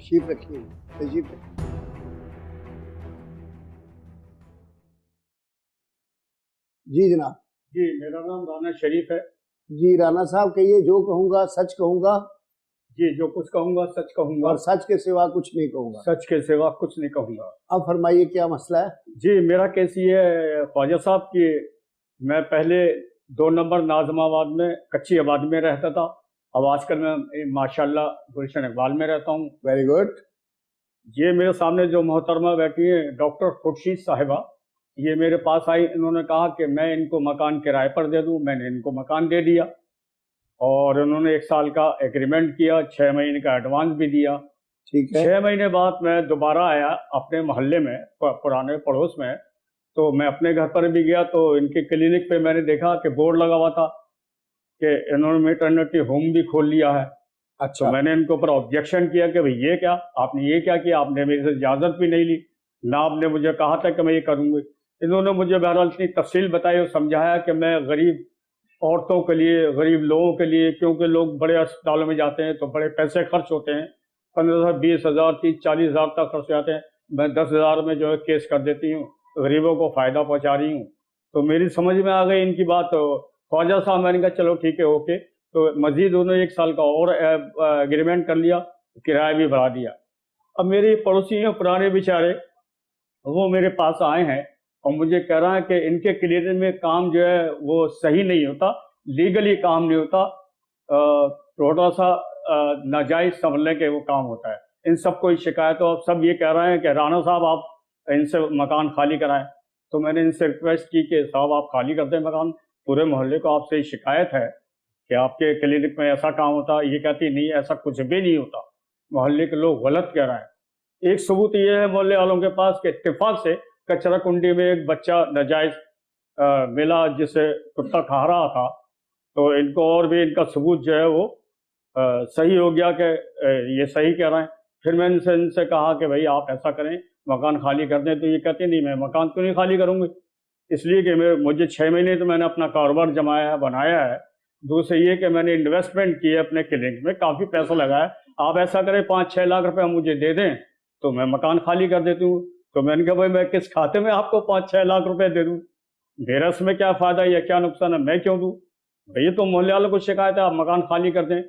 तशरीफ रखिए, तशरीफ रखिए। जी जनाब। जी, मेरा नाम राना शरीफ है। जी राना साहब कहिए, जो कहूँगा सच कहूँगा जी, जो कुछ कहूँगा सच कहूँगा और सच के सिवा कुछ नहीं कहूँगा। सच के सिवा कुछ नहीं कहूँगा। अब फरमाइए क्या मसला है? जी, मेरा केस ये है ख्वाजा साहब कि मैं पहले 2 नंबर नाज़िमाबाद में कच्ची आबादी में रहता था। अब आजकल मैं माशाल्लाह गुलशन इकबाल में रहता हूँ। Very good. ये मेरे सामने जो मोहतरमा बैठी है डॉक्टर खुर्शीद साहिबा, ये मेरे पास आई। इन्होंने कहा कि मैं इनको मकान किराए पर दे दूँ। मैंने इनको मकान दे दिया और उन्होंने 1 साल का एग्रीमेंट किया, 6 महीने का एडवांस भी दिया। ठीक है। 6 महीने बाद मैं दोबारा आया अपने मोहल्ले में, पुराने पड़ोस में। तो मैं अपने घर पर भी गया तो इनके क्लिनिक पे मैंने देखा कि बोर्ड लगा हुआ था कि इन्होंने मेटर्निटी होम भी खोल लिया है। अच्छा। तो मैंने इनके ऊपर ऑब्जेक्शन किया कि भाई ये क्या, आपने ये क्या किया, आपने मेरे से इजाज़त भी नहीं ली, ना आपने मुझे कहा था कि मैं ये करूँगी। इन्होंने मुझे बहरहाल इतनी तफसील बताई और समझाया कि मैं गरीब औरतों के लिए, गरीब लोगों के लिए, क्योंकि लोग बड़े अस्पतालों में जाते हैं तो बड़े पैसे खर्च होते हैं, 15,000, 20,000, 30-40,000 तक खर्च हो जाते हैं। मैं 10,000 में जो है केस कर देती हूँ, गरीबों को फ़ायदा पहुँचा रही हूँ। तो मेरी समझ में आ गई इनकी बात। तो ख्वाजा साहब, मैंने कहा चलो ठीक है, ओके। तो मज़ीद उन्होंने 1 साल का और एग्रीमेंट कर लिया, किराया भी बढ़ा दिया। अब मेरे पड़ोसी हैं पुराने बेचारे, वो मेरे पास आए हैं और मुझे कह रहा है कि इनके क्लिनिक में काम जो है वो सही नहीं होता, लीगली काम नहीं होता, थोड़ा सा नाजायज समझने के वो काम होता है। इन सब कोई शिकायत हो, अब सब ये कह रहे हैं कि राणा साहब आप इनसे मकान खाली कराएं। तो मैंने इनसे रिक्वेस्ट की कि साहब आप खाली कर दें मकान, पूरे मोहल्ले को आपसे शिकायत है कि आपके क्लिनिक में ऐसा काम होता है। ये कहती नहीं, ऐसा कुछ भी नहीं होता, मोहल्ले के लोग गलत कह रहे हैं। एक सबूत ये है मोहल्ले वालों के पास कि इत्तेफाक से कचरा कुंडी में एक बच्चा नाजायज मिला जिसे कुत्ता खा रहा था। तो इनको और भी इनका सबूत जो है वो सही हो गया कि ये सही कह रहे हैं। फिर मैंने इनसे कहा कि भाई आप ऐसा करें, मकान खाली कर दें। तो ये कहते नहीं, मैं मकान क्यों नहीं खाली करूँगी, इसलिए कि मुझे 6 महीने तो मैंने अपना कारोबार जमाया है, बनाया है। दूसरे ये कि मैंने इन्वेस्टमेंट की है अपने क्लिनिक में, काफ़ी पैसा लगाया है। आप ऐसा करें 5-6 लाख रुपए मुझे दे दें तो मैं मकान खाली कर देती हूँ। तो मैंने कहा भाई मैं किस खाते में आपको 5-6 लाख रुपए दे दूँ, मेरा इसमें क्या फ़ायदा या क्या नुकसान है, मैं क्यों दूँ भैया। तो मोहल्ले वालों को शिकायत है, आप मकान खाली कर दें।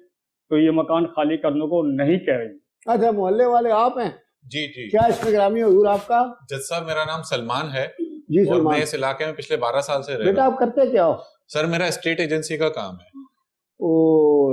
तो ये मकान खाली करने को नहीं कह रही। अच्छा, मोहल्ले वाले आप हैं? जी जी। क्या इसमें ग्रामी हुजूर आपका? जज साहब, मेरा नाम सलमान है। जी और सलमान। मैं इस इलाके में पिछले 12 साल से रह बेटा रहा हूँ। आप करते क्या हो? सर मेरा स्टेट एजेंसी का काम है। ओ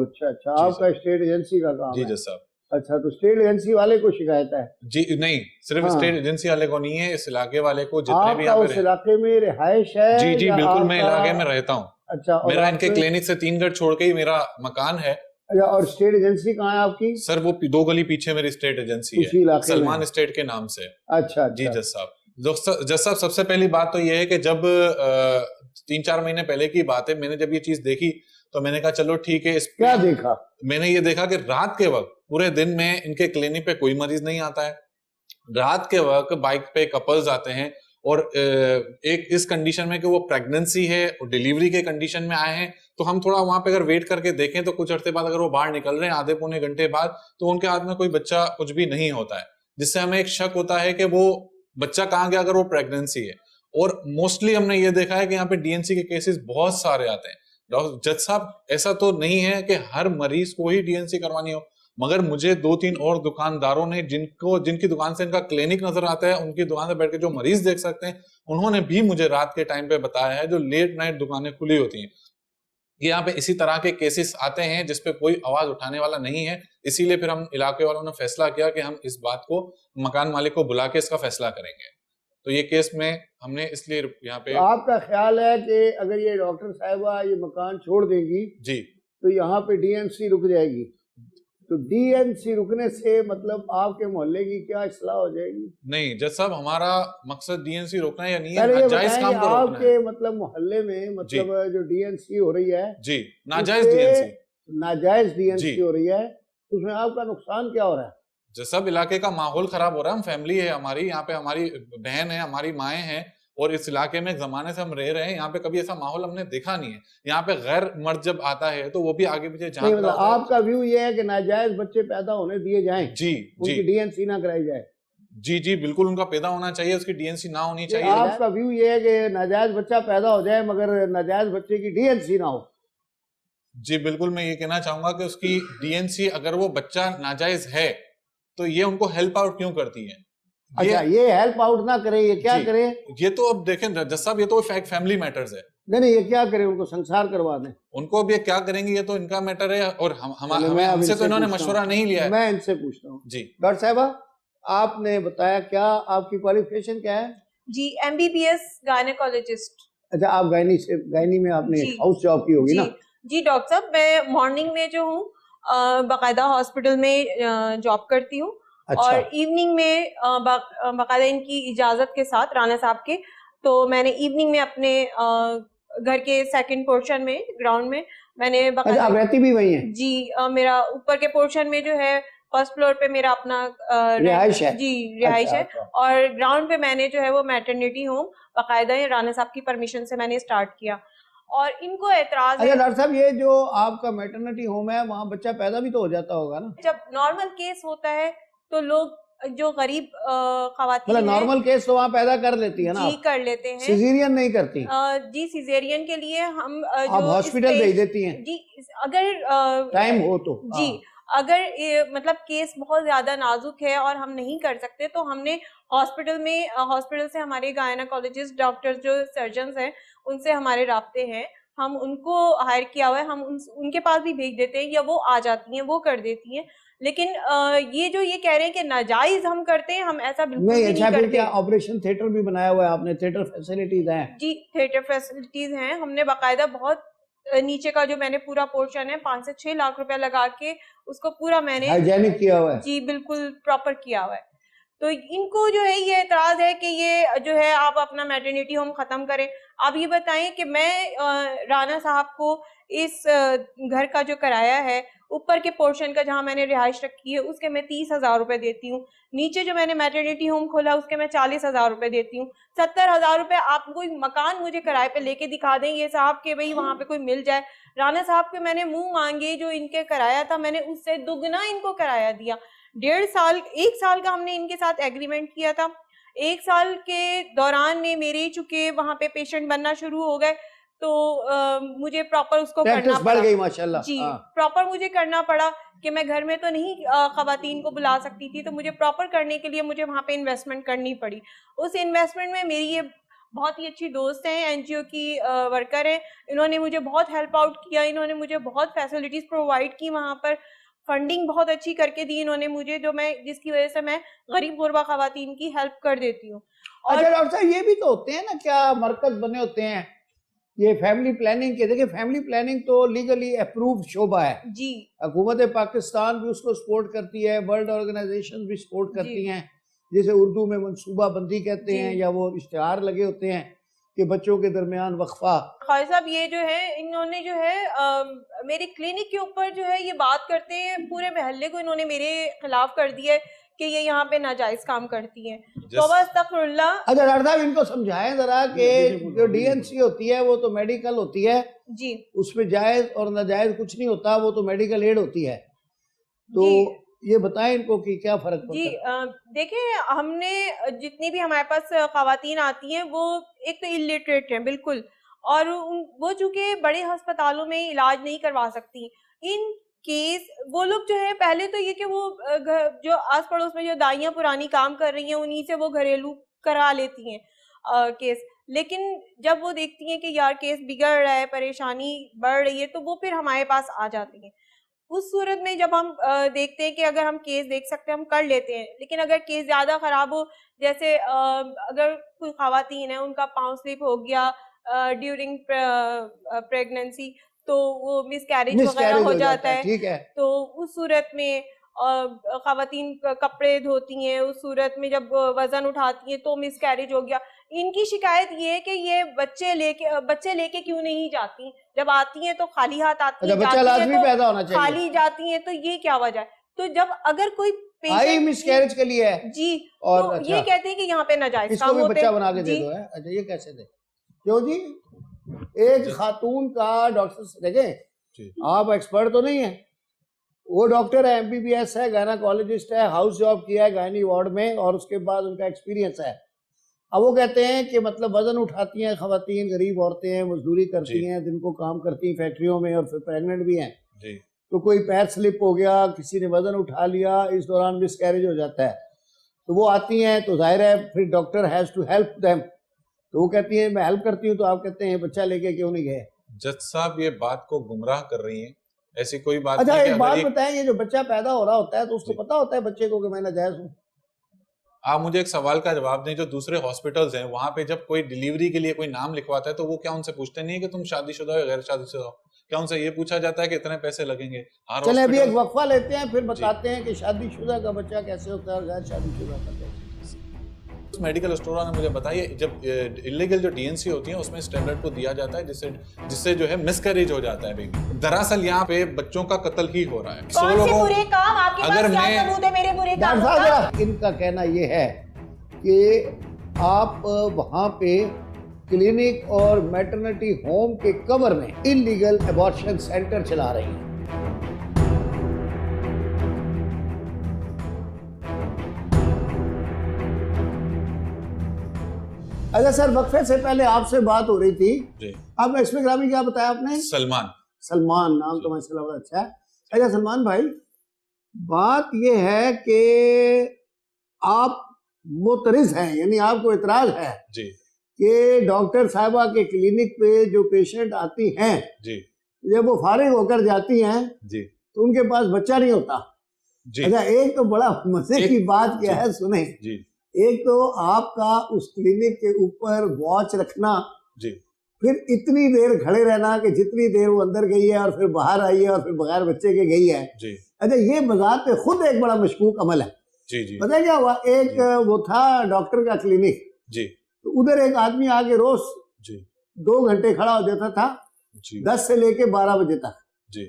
अच्छा, जी आपका सर। स्टेट एजेंसी का काम जी है। जज साहब। अच्छा, तो स्टेट एजेंसी वाले को शिकायत है? जी नहीं, सिर्फ हाँ। स्टेट एजेंसी वाले को नहीं है, इस इलाके वाले को, जितने भी आपका यहाँ उस पे इलाके में रिहाइश है? जी जी या बिल्कुल, मैं आपका- इलाके में रहता हूँ। अच्छा, और मेरा इनके आपके- क्लिनिक से 3 घर छोड़ के ही मेरा मकान है। अच्छा, और स्टेट एजेंसी कहाँ है आपकी? सर वो 2 गली पीछे मेरी स्टेट एजेंसी उसी है, इलाके में? सलमान स्टेट के नाम से। अच्छा जी अच्छा। जज साहब। जज साहब, सबसे पहली बात तो ये है कि जब 3-4 महीने पहले की बात है, मैंने जब ये चीज देखी तो मैंने कहा चलो ठीक है। क्या देखा? मैंने ये देखा कि रात के वक्त पूरे दिन में इनके क्लिनिक पे कोई मरीज नहीं आता है। रात के वक्त बाइक पे कपल्स आते हैं और एक इस कंडीशन में कि वो प्रेगनेंसी है और डिलीवरी के कंडीशन में आए हैं। तो हम थोड़ा वहां पे अगर वेट करके देखें तो कुछ अर्से बाद अगर वो बाहर निकल रहे हैं, आधे पौने घंटे बाद, तो उनके हाथ में कोई बच्चा कुछ भी नहीं होता है, जिससे हमें एक शक होता है कि वो बच्चा कहाँ गया अगर वो प्रेगनेंसी है। और मोस्टली हमने ये देखा है कि यहाँ पे डीएनसी के केसेस बहुत सारे आते हैं। जज साहब, ऐसा तो नहीं है कि हर मरीज को ही डीएनसी करवानी हो, मगर मुझे 2-3 और दुकानदारों ने जिनकी दुकान से इनका क्लिनिक नजर आता है, उनकी दुकान से बैठ के जो मरीज देख सकते हैं, उन्होंने भी मुझे रात के टाइम पे बताया है, जो लेट नाइट दुकानें खुली होती हैं, यहाँ पे इसी तरह के केसेस आते हैं जिसपे कोई आवाज उठाने वाला नहीं है। इसीलिए फिर हम इलाके वालों ने फैसला किया कि हम इस बात को मकान मालिक को बुला के इसका फैसला करेंगे। तो ये केस में हमने इसलिए यहाँ पे। तो आपका ख्याल है कि अगर ये डॉक्टर साहिबा ये मकान छोड़ देंगी जी तो यहाँ पे डीएनसी रुक जाएगी? तो डीएनसी रुकने से मतलब आपके मोहल्ले की क्या इस्लाह हो जाएगी? नहीं जज साहब, हमारा मकसद डीएनसी रोकना या नहीं है, पहले ये नाजायज बताएं काम कि को रोकना आपके है। मतलब मोहल्ले में मतलब जो डीएनसी हो रही है, जी, नाजायज उससे डीएनसी। नाजायज डीएनसी जी। हो रही है, उसमें आपका नुकसान क्या हो रहा है? जैसा इलाके का माहौल खराब हो रहा है, हम फैमिली है हमारी, यहाँ पे हमारी बहन है, हमारी माएँ हैं, और इस इलाके में एक जमाने से हम रह रहे हैं, यहाँ पे कभी ऐसा माहौल हमने देखा नहीं है। यहाँ पे गैर मर्द जब आता है तो वो भी आगे पीछे झांक नहीं, रहा मतलब होता है। आपका व्यू ये है कि नाजायज बच्चे पैदा होने दिए जाएं, जी उनकी जी डीएनसी ना कराई जाए। जी जी बिल्कुल, उनका पैदा होना चाहिए, उसकी डीएनसी ना होनी चाहिए। आपका व्यू ये है कि नाजायज बच्चा पैदा हो जाए मगर नाजायज बच्चे की डीएनसी ना हो। जी बिल्कुल, मैं ये कहना चाहूंगा कि उसकी डीएनसी, अगर वो बच्चा नाजायज है तो ये उनको हेल्प आउट क्यों करती है? अच्छा, ये हेल्प आउट ना करे, ये क्या जी। करे? ये तो अब देखें जज साहब, ये तो फैमिली मैटर्स है। नहीं, ये क्या करे? उनको संसार करवा दें। उनको अब ये क्या करेंगे ये तो इनका मैटर है, और मैं अब हमसे तो इनसे इन्होंने पूछता मशवरा हूं। नहीं लिया है। मैं इनसे पूछता हूँ जी डॉक्टर साहबा, आपने बताया क्या आपकी क्वालिफिकेशन क्या है? जी, MBBS गायनेकोलॉजिस्ट। अच्छा, आप गायनी में आपने जी। हाउस जॉब की होगी जी ना? जी डॉक्टर साहब, मैं मॉर्निंग में जो हूँ बाकायदा हॉस्पिटल में जॉब करती हूँ। अच्छा। और इवनिंग में बाकायदा इनकी इजाजत के साथ, राना साहब के, तो मैंने इवनिंग में अपने घर के सेकंड पोर्शन में, ग्राउंड में, मैंने अच्छा, आप रहती भी वही हैं? जी, मेरा ऊपर के पोर्शन में जो है फर्स्ट फ्लोर पे मेरा अपना रिहाइश है? जी रिहाइश अच्छा, है। अच्छा। और ग्राउंड पे मैंने जो है वो मैटरनिटी होम बाकायदा है, राना साहब की परमिशन से मैंने स्टार्ट किया। और इनको एतराज अच्छा है, डॉक्टर साहब, ये जो आपका मैटरनिटी होम है वहाँ बच्चा पैदा भी तो हो जाता होगा ना? जब नॉर्मल केस होता है तो लोग जो गरीब खवातीन मतलब हैं, नॉर्मल केस तो वहाँ पैदा कर लेती है ना जी आप? कर लेते हैं। सिजेरियन नहीं करती? जी, सिजेरियन के लिए हम आप हॉस्पिटल भेज देती हैं जी, अगर टाइम हो तो? जी, हाँ। अगर मतलब केस बहुत ज्यादा नाजुक है और हम नहीं कर सकते तो हमने हॉस्पिटल से हमारे गायनेकोलॉजिस्ट डॉक्टर जो सर्जन्स हैं उनसे हमारे राब्ते हैं, हम उनको हायर किया हुआ है, हम उनके पास भी भेज देते हैं या वो आ जाती हैं, वो कर देती हैं। लेकिन ये कह रहे हैं कि नाजायज हम करते हैं, हम ऐसा बिल्कुल नहीं। भी अच्छा, नहीं फिर करते। क्या ऑपरेशन थिएटर भी बनाया हुआ है आपने? थिएटर फैसिलिटीज हैं? जी, थिएटर फैसिलिटीज हैं, हमने बाकायदा बहुत नीचे का जो मैंने पूरा पोर्शन है 5 से 6 लाख रुपए लगा के उसको पूरा मैंने हाइजेनिक किया हुआ है? जी बिल्कुल प्रॉपर किया हुआ है। तो इनको जो है ये एतराज है कि ये जो है आप अपना मैटरनिटी होम खत्म करें। आप ये बताएं कि मैं राना साहब को इस घर का जो किराया है, ऊपर के पोर्शन का जहां मैंने रिहाइश रखी है उसके मैं 30,000 रुपए देती हूँ, नीचे जो मैंने मैटरनिटी होम खोला उसके मैं 40,000 रुपए देती हूँ। 70,000 रुपए आप कोई मकान मुझे किराए पे लेके दिखा दें ये साहब के भाई वहां पे कोई मिल जाए। राना साहब के मैंने मुंह मांगे जो इनके किराया था, मैंने उससे दुगना इनको किराया दिया। 1 साल का हमने इनके साथ एग्रीमेंट किया था। 1 साल के दौरान में मेरे चुके वहां पे पेशेंट बनना शुरू हो गए तो मुझे प्रॉपर उसको करना प्रैक्टिस बढ़ पड़ा। गई माशाल्लाह। जी, हाँ। प्रॉपर मुझे करना पड़ा कि मैं घर में तो नहीं खवातीन को बुला सकती थी, तो मुझे प्रॉपर करने के लिए मुझे वहां पे इन्वेस्टमेंट करनी पड़ी। उस इन्वेस्टमेंट में मेरी ये बहुत ही अच्छी दोस्त हैं, एनजीओ की वर्कर हैं, इन्होंने मुझे बहुत हेल्प आउट किया, इन्होंने मुझे बहुत फैसिलिटीज प्रोवाइड की, वहां पर फंडिंग बहुत अच्छी करके दी इन्होंने मुझे, जिसकी वजह से मैं गरीब गुरबा खवातीन की हेल्प कर देती हूँ। अच्छा डॉक्टर साहब, ये भी तो होते हैं ना, क्या मरकज बने होते हैं ये फैमिली प्लानिंग के? देखिए, फैमिली प्लानिंग तो लीगली अप्रूव्ड शोबा है जी, हुकूमत पाकिस्तान भी उसको सपोर्ट करती है, वर्ल्ड ऑर्गेनाइजेशन भी सपोर्ट करती जी। हैं, जिसे उर्दू में मनसूबा बंदी कहते जी। हैं, या वो इश्तिहार लगे होते हैं कि बच्चों के दरमियान वक्फा। ख्वाजा साहब ये जो है इन्होंने जो है मेरे क्लिनिक के ऊपर जो है ये बात करते हैं, पूरे मोहल्ले को इन्होंने मेरे खिलाफ कर दिया है कि ये यहाँ पे नाजायज काम करती हैं। तो बस अस्तगफुरुल्लाह। अच्छा डॉक्टर साहब, इनको समझाएं जरा कि जो डीएनसी होती है वो तो मेडिकल होती है, जी उसमें जायज और नाजायज कुछ नहीं होता, वो तो मेडिकल एड होती है। तो जी। ये बताएं इनको कि क्या फर्क जी, पड़ता है? देखिए, हमने जितनी भी हमारे पास खवातीन आती हैं वो एक तो इलिटरेट हैं बिल्कुल, और वो चूंकि बड़े अस्पतालों में इलाज नहीं करवा सकती, इन केस वो लोग जो है पहले तो ये कि वो जो आस पड़ोस में जो दाइयाँ पुरानी काम कर रही हैं उन्हीं से वो घरेलू करा लेती हैं केस। लेकिन जब वो देखती हैं कि यार केस बिगड़ रहा है, परेशानी बढ़ रही है, तो वो फिर हमारे पास आ जाती हैं। उस सूरत में जब हम देखते हैं कि अगर हम केस देख सकते हैं हम कर लेते हैं, लेकिन अगर केस ज्यादा खराब हो, जैसे अगर कोई खवातीन है उनका पांव स्लिप हो गया ड्यूरिंग प्रेगनेंसी, तो वो मिसकैरेज वगैरह हो जाता है। ठीक है। तो उस सूरत में खवातीन कपड़े धोती हैं, उस सूरत में जब वजन उठाती हैं तो मिसकैरेज हो गया। इनकी शिकायत ये है कि ये बच्चे लेके क्यों नहीं जाती, जब आती हैं तो खाली हाथ आती हैं, अच्छा, बच्चा लाजमी पैदा होना चाहिए। खाली जाती हैं, तो ये क्या वजह है? तो जब अगर कोई आई मिसकैरेज के लिए है। जी। और तो अच्छा, ये कहते हैं कि यहाँ पे नाजायज इसको काम भी होते बच्चा हैं। बना के दे जी। दो है। अच्छा, ये कैसे दे? क्यों जी? एक खातून का डॉक्टर से देखें, जी। आप एक्सपर्ट तो नहीं है, वो डॉक्टर है, एमबीबीएस है, गायनाकोलॉजिस्ट है, हाउस जॉब किया है गायनी वार्ड में, और उसके बाद उनका एक्सपीरियंस है। अब वो कहते हैं कि मतलब वजन उठाती हैं खवातीन, गरीब औरतें हैं, मजदूरी करती जी। हैं, दिन को काम करती हैं फैक्ट्रियों में, और फिर प्रेग्नेंट भी हैं, जी। तो कोई पैर स्लिप हो गया, किसी ने वजन उठा लिया, इस दौरान मिसकैरेज हो जाता है, तो वो आती हैं, तो जाहिर है फिर doctor has to help them, तो वो कहती हैं मैं हेल्प करती हूँ, तो आप कहते हैं बच्चा लेके क्यों नहीं गए? जज साहब ये बात को गुमराह कर रही हैं, ऐसी कोई बात अच्छा, नहीं। एक कि बात अगर ये बताएं, ये जो बच्चा पैदा हो रहा होता है तो उसको जी। पता होता है बच्चे को कि मैं नाजायज हूँ? आप मुझे एक सवाल का जवाब दें, जो दूसरे हॉस्पिटल्स हैं वहां पे जब कोई डिलीवरी के लिए कोई नाम लिखवाता है तो वो क्या उनसे पूछते नहीं है कि तुम शादीशुदा हो या गैर शादीशुदा हो? क्या उनसे ये पूछा जाता है कि इतने पैसे लगेंगे? हर चले अभी एक हॉस्पिटल वक्फा लेते हैं, फिर बताते हैं कि शादीशुदा का बच्चा कैसे होता है और गैर शादीशुदा का कैसे। मेडिकल स्टोर ने मुझे बताया, जब इलीगल जो डीएनसी होती है उसमें इस टेबलेट को दिया जाता है जिससे जो है मिसकैरेज हो जाता है बेबी। दरअसल यहाँ पे बच्चों का कत्ल ही हो रहा है। कौन से बुरे काम? आपके अगर पास क्या मैं- सबूत है मेरे बुरे डॉक्टर कामों का? साहब, इनका कहना ये है कि आप वहाँ पे क्लिनिक और मैटरनिटी होम के कवर में इलीगल एबॉर्शन सेंटर चला रही हैं। अच्छा सर, वक्फे से पहले आपसे बात हो रही थी, जी। आपने इसमें ग्रामी क्या बताया आपने? सलमान। सलमान, नाम तो माशाल्लाह बड़ा अच्छा है। अच्छा सलमान भाई, बात ये है कि आप मुतरिज हैं, यानी आपको इतराज है जी। कि डॉक्टर साहिबा के क्लिनिक पे जो पेशेंट आती हैं, जी। जब वो फारिग होकर जाती हैं जी। तो उनके पास बच्चा नहीं होता। जी। अच्छा, एक तो बड़ा मजे की बात क्या जी। है, सुने। जी। एक तो आपका उस क्लिनिक के ऊपर वॉच रखना, जी। फिर इतनी देर खड़े रहना कि जितनी देर वो अंदर गई है और फिर बाहर आई है और फिर बगैर बच्चे के गई है। जी। अच्छा, ये बजात पे खुद एक बड़ा मशकूक अमल है। जी। जी। पता है क्या हुआ? एक वो था डॉक्टर का क्लिनिक, जी। तो उधर एक आदमी आके रोज जी। 2 घंटे खड़ा हो जाता था, जी। 10 से लेके 12 बजे तक। जी।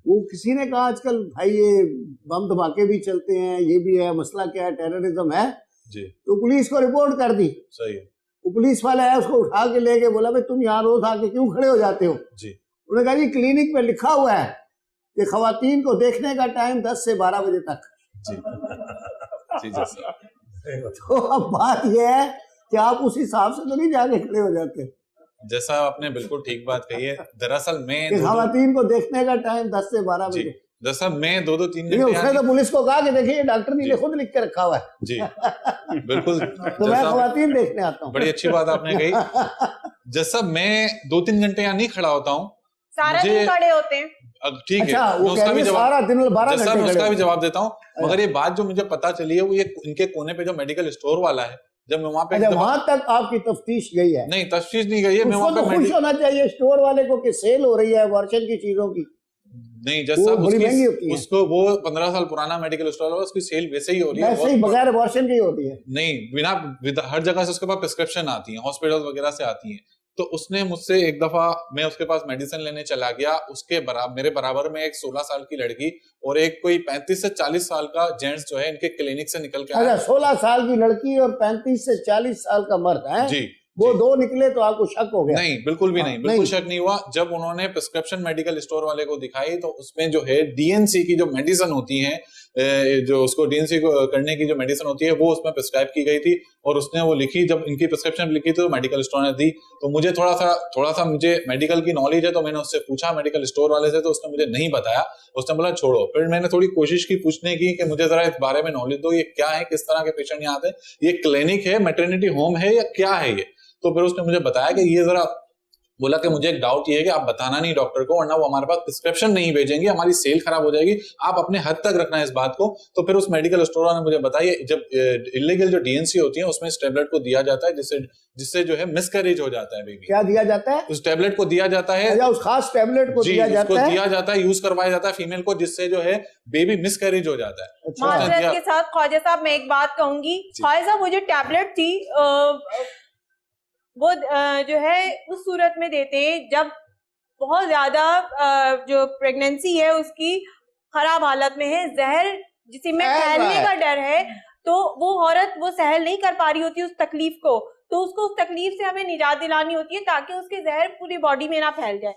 वो किसी ने कहा आजकल भाई ये बम धमाके भी चलते हैं, ये भी है, मसला क्या है, टेररिज्म है, जी। तो पुलिस को रिपोर्ट कर दी। सही है। वो पुलिस वाला है, उसको उठा के लेके बोला भाई तुम यहाँ रोज आके क्यों खड़े हो जाते हो? जी। उन्होंने कहा जी क्लिनिक पे लिखा हुआ है कि खवातीन को देखने का टाइम 10 से 12 बजे तक। जी। जी। जैसा तो अब बात यह है कि आप उस हिसाब से तो नहीं जाके खड़े हो जाते जैसा आपने बिल्कुल ठीक बात कही है। दरअसल मैं कि खवातीन को देखने का टाइम 10 से 12 जी। बजे। दरअसल मैं 2-3 नहीं, घंटे उसने तो पुलिस को कहा कि देखिए डॉक्टर ने जी। खुद लिख के रखा हुआ है, जी। बिल्कुल। तो मैं खवातीन देखने आता हूँ। बड़ी अच्छी बात आपने कही। जैसा मैं 2-3 घंटे यहाँ नहीं खड़ा होता हूँ, सारा दिन खड़े होते हैं। ठीक है, अच्छा, मैं वो उसका कह भी रही है जवाब सारा दिन 12 जैसा घंटे मैं खड़े उसका भी होते हैं। जवाब देता हूँ। मगर ये बात जो मुझे पता चली है वो ये इनके कोने पे जो मेडिकल स्टोर वाला है, जब मैं वहां पे एक अच्छा, दफा- वहां तक आपकी तफ्तीश गई है? नहीं, तफ्तीश नहीं गई है। मैं उसको वहां तो पे खुश होना चाहिए स्टोर वाले को कि सेल हो रही है वर्षन की चीजों की। नहीं, जज वो साहब बड़ी महंगी होती उसकी है। उसको वो 15 साल पुराना मेडिकल स्टोर है, उसकी सेल वैसे ही हो रही है। वैसे ही बगैर वर्षन की होती है। नहीं, हर जगह से उसके पास प्रिस्क्रिप्शन आती है, हॉस्पिटल वगैरह से आती है। तो उसने मुझसे एक दफा, मैं उसके पास मेडिसिन लेने चला गया, उसके मेरे बराबर में एक 16 साल की लड़की और एक कोई 35 से 40 साल का जेंट्स जो है इनके क्लिनिक से निकल के आया। अच्छा, 16 साल की लड़की और 35 से 40 साल का मर्द है जी। वो जी। दो निकले तो आपको शक हो गया? नहीं, बिल्कुल भी हाँ, नहीं, बिल्कुल नहीं। शक नहीं हुआ। जब उन्होंने प्रिस्क्रिप्शन मेडिकल स्टोर वाले को दिखाई तो उसमें जो है डीएनसी की जो मेडिसिन होती है, जो उसको डीएनसी को करने की जो मेडिसिन होती है वो उसमें प्रिस्क्राइब की गई थी और उसने वो लिखी। जब इनकी प्रिस्क्रिप्शन लिखी तो मेडिकल स्टोर ने दी। तो मुझे थोड़ा सा मुझे मेडिकल की नॉलेज है, तो मैंने उससे पूछा मेडिकल स्टोर वाले से, तो उसने मुझे नहीं बताया। उसने बोला छोड़ो। फिर मैंने थोड़ी कोशिश की पूछने की कि मुझे जरा इस बारे में नॉलेज दो, ये क्या है, किस तरह के पेशेंट यहाँ आते हैं, ये क्लिनिक है, मैटरनिटी होम है या क्या है ये? तो फिर उसने मुझे बताया कि ये जरा, बोला कि मुझे एक डाउट ये है कि आप बताना नहीं डॉक्टर को, वरना वो हमारे पास प्रिस्क्रिप्शन नहीं भेजेंगे, हमारी सेल खराब हो जाएगी, आप अपने हद तक रखना है इस बात को। तो फिर उस मेडिकल स्टोर ने मुझे बताया, जब इलीगल जो डीएनसी होती है उसमें इस टेबलेट को दिया जाता है जिससे जो है मिसकैरेज हो जाता है बेबी। क्या दिया जाता है? उस टेबलेट को दिया जाता है। अच्छा, उस खास टेबलेट को जी, दिया उसको जाता है? दिया जाता है, यूज करवाया जाता है फीमेल को, जिससे जो है बेबी मिसकैरेज हो जाता है। अच्छा। माजरत के साथ ख्वाजा साहब, मैं एक बात कहूंगी। ख्वाजा साहब, वो जो टैबलेट थी वो जो है उस सूरत में देते हैं जब बहुत ज्यादा जो प्रेगनेंसी है उसकी खराब हालत में है, जहर जिसमें फैल रहा फैलने है। का डर है, तो वो औरत वो सहल नहीं कर पा रही होती उस तकलीफ को, तो उसको उस तकलीफ से हमें निजात दिलानी होती है ताकि उसके जहर पूरी बॉडी में ना फैल जाए।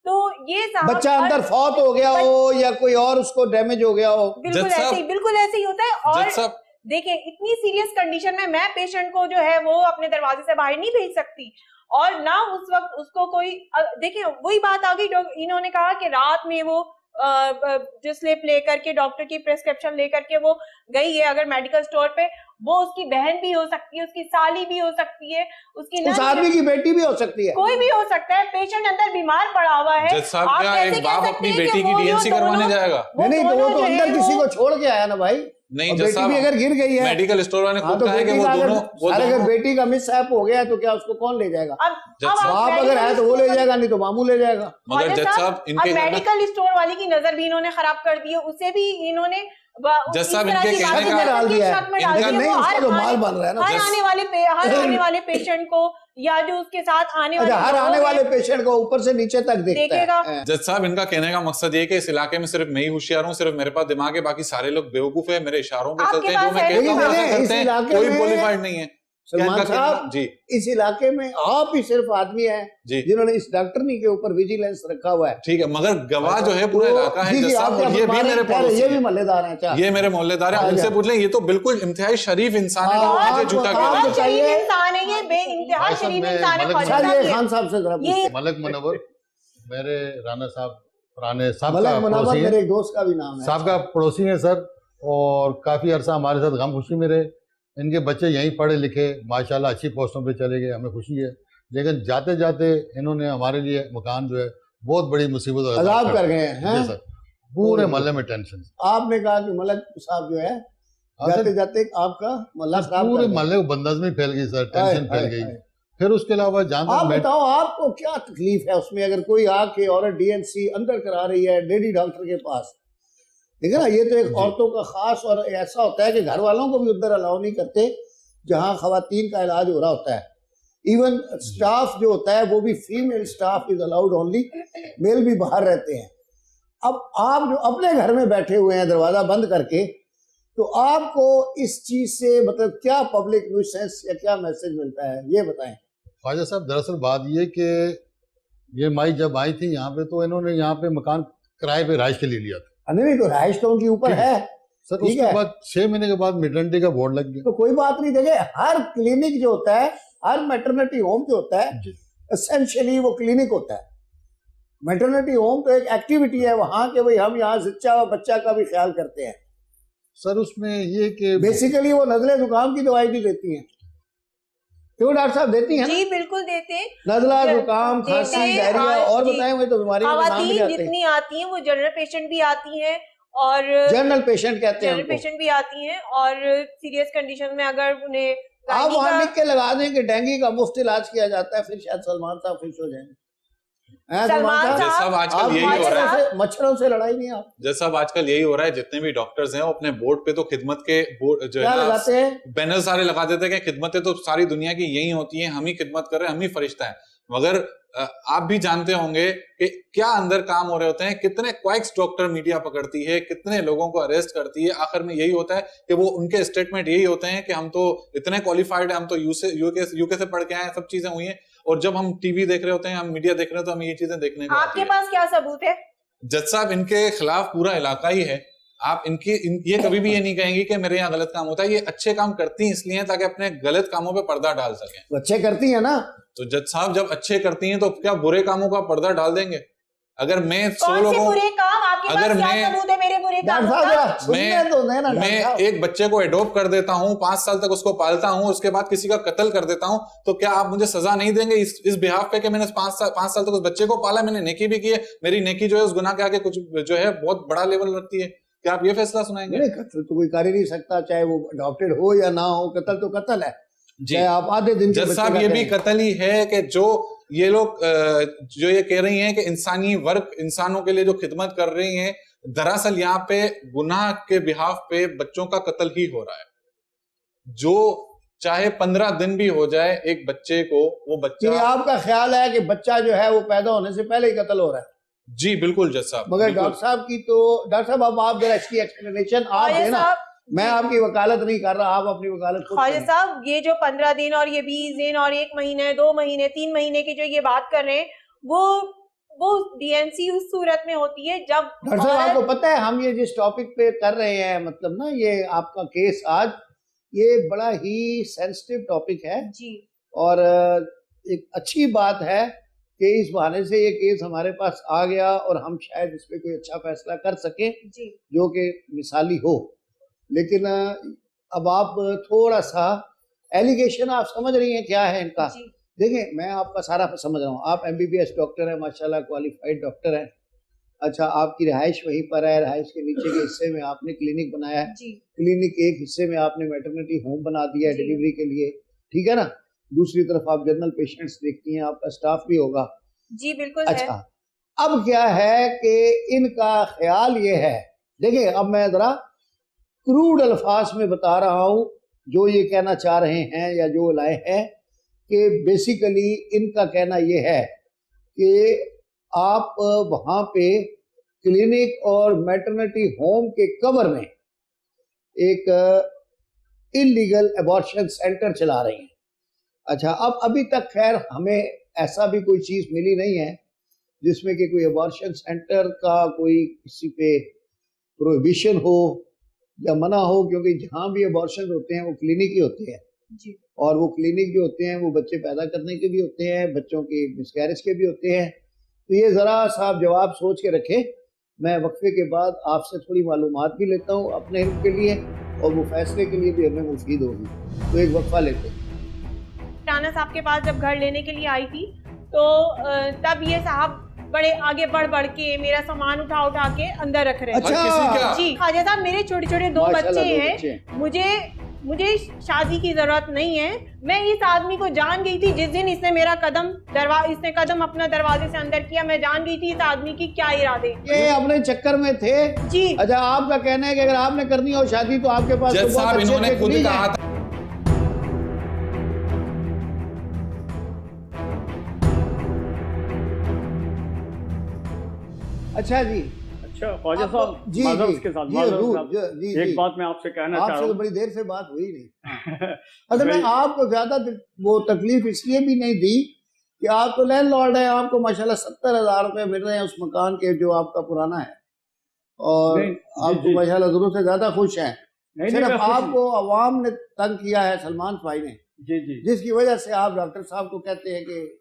तो ये साहब बच्चा अंदर फौत हो गया हो या कोई और उसको डैमेज हो गया हो, बिल्कुल जज साहब- ऐसे ही, बिल्कुल ऐसे ही होता है। और जज साहब देखिए इतनी सीरियस कंडीशन में मैं पेशेंट को जो है वो अपने दरवाजे से बाहर नहीं भेज सकती, और ना उस वक्त उसको कोई देखिए वही बात आ गई, इन्होंने कहा कि रात में वो जो स्लिप लेकर के डॉक्टर की प्रिस्क्रिप्शन लेकर के वो गई है अगर मेडिकल स्टोर पे, वो उसकी बहन भी हो सकती है, उसकी साली भी हो सकती है, उसकी उस आदमी की बेटी भी हो सकती है, कोई भी हो सकता है। पेशेंट अंदर बीमार पड़ा हुआ है, जज साहब आप क्या कैसे एक कह बाप सकते अपनी हैं कि बेटी की वो जो डीएनसी करवाने दोनों- जाएगा? नहीं तो वो दोनों तो जो अंदर है किसी वो- को छोड़ के आया ना भाई। नहीं और जज बेटी भी साहब अगर गिर गई है, मेडिकल स्टोर वाले हाँ खुद तो कहा है कि बेटी वो का दोनों अगर अगर बेटी का मिस हो गया तो क्या उसको कौन ले जाएगा? अब जज अब साहब- बाप अगर है तो वो ले जाएगा, नहीं तो मामू ले जाएगा। मगर खालिद जज साहब इनके अब घर में- मेडिकल स्टोर वाले की नजर भी इन्होंने खराब कर दी है, उसे भी इन्होंने जज साहब इनके कहने शक में डाल दिया है। शक में डाल इनका दिया। नहीं, वो उसका हर जो माल आने- बन रहा है ना, हर आने वाले पेशेंट को या जो उसके साथ आने वाले अच्छा, हर लोग आने हैं, वाले पेशेंट को ऊपर से नीचे तक देखता देखेगा। है। जज साहब इनका कहने का मकसद ये कि इस इलाके में सिर्फ मैं ही होशियार हूँ, सिर्फ मेरे पास दिमाग है, बाकी सारे लोग बेवकूफ है, मेरे इशारों पे आपके चलते हैं, जो पास मैं है कहता लेकिन हूँ वैसा इस करते हैं, इलाके कोई में- क्वालिफाइड नहीं है। सलमान इनका साहब कहना- जी इस इलाके में आप ही सिर्फ आदमी हैं जी जिन्होंने इस डॉक्टरनी के ऊपर विजिलेंस रखा हुआ है। ठीक है, मगर गवाह जो है पूरा तो इलाका है जी, जज जी, साहब, आप क्या और ये भी बता रहे मेरे हैं? खैर, पड़ोसी ये भी हैं। मल्लेदार हैं। अच्छा, ये मेरे मोहल्लेदार है, हाँ, उनसे अच्छा। पूछ लें, ये तो बिल्कुल इंतहाई शरीफ इंसान है, हाँ, मुझे आप- झूठा आप कह रहा है। बहुत शरीफ बताइए। इंसान है ये, बेइंतहा भाई साहब, शरीफ मैं इंसान है मलिक ख्वाजा अच्छा, साहब ये ये। खान साहब से जरा ये- पूछिए। मलक मुनव्वर मेरे राना साहब पुराने साहब मलक का मुनव्वर पड़ोसी मेरे है, एक दोस्त का भी नाम है। साहब का पड़ोसी है सर, और काफ़ी अरसा हमारे साथ गम खुशी में रहे। इनके बच्चे यहीं पढ़े लिखे माशाल्लाह अच्छी पोस्टों पे चले गए, हमें खुशी है। लेकिन जाते जाते इन्होंने हमारे लिए मकान जो है बहुत बड़ी मुसीबत और अजाब कर गए हैं। जी सर, पूरे मोहल्ले में टेंशन। आपने कहा कि मलक साहब जो है हाँ सर, जाते जाते आपका मोहल्ला खराब पूरे कर गए। मोहल्ले को बदनज़मी फैल गई सर, हाय, टेंशन फैल हाय, गई। हाय। फिर उसके अलावा जहाँ आप तक बताओ आपको क्या तकलीफ है उसमें, अगर कोई आके औरत डीएनसी अंदर करा रही है लेडी डॉक्टर के पास, ठीक है ना, ये तो एक औरतों का खास, और ऐसा होता है कि घर वालों को भी उधर अलाउ नहीं करते जहां खवातीन का इलाज हो रहा होता है। इवन स्टाफ जो होता है वो भी female staff is allowed only, male भी बाहर रहते हैं। अब आप जो अपने घर में बैठे हुए हैं दरवाजा बंद करके, तो आपको इस चीज से मतलब क्या पब्लिक न्यूसेंस या क्या मैसेज मिलता है, ये बताएं। ख्वाजा साहब दरअसल बात ये कि ये माई जब आई थी यहाँ पे तो इन्होंने यहाँ पे मकान किराए पे रहाइश के लिए लिया था नहीं तो रहाइश तो उनके ऊपर है, सर। ठीक उसके है। बाद 6 महीने के बाद मेटर्निटी का बोर्ड लग गया। तो कोई बात नहीं। देखे हर क्लिनिक जो होता है, हर मैटरनिटी होम जो होता है, जी। एसेंशियली वो क्लिनिक होता है। मैटरनिटी होम तो एक एक्टिविटी है वहां के, भाई हम यहाँ जिच्चा व बच्चा का भी ख्याल करते हैं। सर उसमें ये कि बेसिकली वो नजले जुकाम की दवाई भी देती हैं, क्यों डॉक्टर साहब देती हैं ना? जी बिल्कुल देते हैं। नजला दे- जुकाम देते खांसी हैं, डायरिया हाँ, और जी। बताएं, वो तो बीमारी के नाम भी खवातीन आते हैं। जितनी आती हैं वो जनरल पेशेंट भी आती हैं और जनरल पेशेंट कहते हैं जनरल उनको। पेशेंट भी आती हैं, और सीरियस कंडीशन में अगर उन्हें आप गायनी वहां का- लिख के लगा दें कि डेंगू का मुफ्त इलाज किया जाता है, फिर शायद सलमान साहब खुश हो जाएंगे। हैं सलमान जज साहब, साहब आजकल आप यही हो रहा है, मच्छरों से लड़ाई नहीं, आप जज साहब आजकल यही हो रहा है, जितने भी डॉक्टर्स हैं वो अपने बोर्ड पे तो खिदमत के बोर्ड जो क्या है ना लगाते हैं? बैनर सारे लगा देते हैं कि खिदमतें तो सारी दुनिया की यही होती हैं, हम ही खिदमत कर रहे हैं, हम ही फरिश्ता है। मगर आप भी जानते होंगे कि क्या अंदर काम हो रहे होते हैं, कितने क्वाइक्स डॉक्टर मीडिया पकड़ती है, कितने लोगों को अरेस्ट करती है। आखिर में यही होता है कि वो उनके स्टेटमेंट यही होते हैं कि हम तो इतने क्वालिफाइड है, हम तो यूके से पढ़ के आए हैं, सब चीजें हुई हैं। और जब हम टीवी देख रहे होते हैं, हम मीडिया देख रहे होते हैं, तो हमें ये चीजें देखने को आती आपके है। पास क्या सबूत है? जज साहब इनके खिलाफ पूरा इलाका ही है। आप ये कभी भी ये नहीं कहेंगे कि मेरे यहाँ गलत काम होता है। ये अच्छे काम करती हैं इसलिए ताकि अपने गलत कामों पे पर्दा डाल सकें। तो अच्छे करती है ना? तो जज साहब जब अच्छे करती हैं तो क्या बुरे कामों का पर्दा डाल देंगे? अगर मैं 100 कौन से लोगों बुरे काम? आपके पास अगर क्या मैं- सबूत है मेरे बुरे डॉक्टर कामों साहब का? जरा सुनने तो देना डॉक्टर मैं साहब। एक बच्चे को एडॉप्ट कर देता हूँ, 5 साल तक उसको पालता हूँ, उसके बाद किसी का कत्ल कर देता हूँ, तो क्या आप मुझे सजा नहीं देंगे इस बिहाफ पे कि मैंने 5 साल तक उस बच्चे को पाला, मैंने नेकी भी की है, मेरी नेकी जो है उस गुनाह के आगे कुछ जो है बहुत बड़ा लेवल रखती है? क्या आप ये फैसला सुनाएंगे? नहीं, कत्ल तो कोई कर ही नहीं सकता, चाहे वो अडॉप्टेड हो या ना हो। कत्ल तो कत्ल है, जी चाहे आप आधे दिन के जज बच्चे साहब का ये भी करें। कत्ल ही है कि जो ये लोग जो ये कह रही हैं कि इंसानी वर्क इंसानों के लिए जो खिदमत कर रही हैं, दरअसल यहाँ पे गुनाह के बिहाफ पे बच्चों का कत्ल ही हो रहा है। जो चाहे 15 दिन भी हो जाए एक बच्चे को, वो कि बच्चा आपका ख्याल है कि बच्चा जो है वो पैदा होने से पहले ही कत्ल हो रहा है? जी बिल्कुल जज साहब, मगर बिल्कुल। डॉक्टर साहब की तो, डॉक्टर साहब अब आप जरा इसकी एक्सप्लेनेशन आप ख्वाजा देना, साहब, मैं आपकी वकालत नहीं कर रहा, आप अपनी वकालत खुद ख्वाजा करें। साहब, ये जो 15 दिन और ये 20 दिन और 1 महीने, 2 महीने, 3 महीने की जो ये बात कर रहे हैं, वो डीएनसी उस सूरत में होती है जब डॉक्टर साहब औरत, आपको पता है हम ये जिस टॉपिक पे कर रहे हैं, मतलब ना ये आपका केस आज, ये बड़ा ही सेंसिटिव टॉपिक है जी और एक अच्छी बात है कि इस बहाने से ये केस हमारे पास आ गया और हम शायद इस पे कोई अच्छा फैसला कर सकें जी जो कि मिसाली हो। लेकिन अब आप थोड़ा सा एलिगेशन आप समझ रही हैं क्या है इनका। जी देखिए मैं आपका सारा समझ रहा हूँ, आप एमबीबीएस डॉक्टर हैं, माशाल्लाह क्वालिफाइड डॉक्टर हैं। अच्छा, आपकी रिहाइश वहीं पर है, रिहाइश के नीचे के हिस्से में आपने क्लिनिक बनाया है, जी क्लिनिक एक हिस्से में आपने मैटरनिटी होम बना दिया है जी। डिलीवरी के लिए, ठीक है ना। दूसरी तरफ आप जनरल पेशेंट्स देखती हैं, आपका स्टाफ भी होगा। जी बिल्कुल है। अच्छा, अब क्या है कि इनका ख्याल ये है, देखिए अब मैं जरा क्रूड अल्फाज में बता रहा हूँ जो ये कहना चाह रहे हैं या जो लाए हैं, कि बेसिकली इनका कहना ये है कि आप वहाँ पे क्लिनिक और मैटरनिटी होम के कवर में एक इलीगल एबॉर्शन सेंटर चला रही हैं। अच्छा, अब अभी तक खैर हमें ऐसा भी कोई चीज़ मिली नहीं है जिसमें कि कोई एबॉर्शन सेंटर का कोई किसी पे प्रोहिबिशन हो या मना हो, क्योंकि जहाँ भी एबॉर्शन होते हैं वो क्लिनिक ही होते हैं जी और वो क्लिनिक जो होते हैं वो बच्चे पैदा करने के भी होते हैं, बच्चों की मिसकैरेज के भी होते हैं। तो ये ज़रा सा जवाब सोच के रखें। मैं वक्फे के बाद आपसे थोड़ी मालूमात भी लेता हूँ अपने हिल्म के लिए और वो फैसले के लिए भी हमें मुफीद होगी। तो एक वक्फा लेते हैं। राना साहब के पास जब घर लेने के लिए आई थी तो तब ये साहब बड़े आगे बढ़ के मेरा सामान उठा के अंदर रख रहे थे। अच्छा। हर किसी का जी ख्वाजा साहब, मेरे छोटे छोटे 2 बच्चे माशाल्लाह, 2 हैं, बच्चे हैं। मुझे शादी की जरूरत नहीं है। मैं इस आदमी को जान गई थी जिस दिन इसने कदम अपना दरवाजे से अंदर किया, मैं जान गई थी इस आदमी की क्या इरादे। ये अपने चक्कर में थे। जी अच्छा, आपका कहना है कि अगर आपने करनी हो शादी तो आपके पास तो जज बहुत साहब अच्छे इन्होंने अच्छे खुद कुलीग कहा हैं। था। अच्छा जी, अच्छा ख्वाजा आप- साहब, जी, माजरत जी, के साथ जी, माजरत जरूर, साहब, जी, एक जी। बात मैं आपसे कहना चाह आपसे रहा तो हूँ। बड़ी देर से बात हुई नहीं। असल में भाई, आपको ज्यादा वो तकलीफ इसलिए भी नहीं दी कि आप तो लैंडलॉर्ड हैं, आपको माशाल्लाह 70,000 रुपए मिल रहे हैं उस मकान के जो आपका पुराना है और नहीं, जी, आपको जी। माशाल्लाह जरूरत से ज्यादा खुश हैं। नहीं सिर्फ मैं खुश हूँ। आपको अवाम ने तंग किया है, सलमान भाई ने, जी जी जिसकी वजह से आप डॉक्टर साहब को कहते हैं कि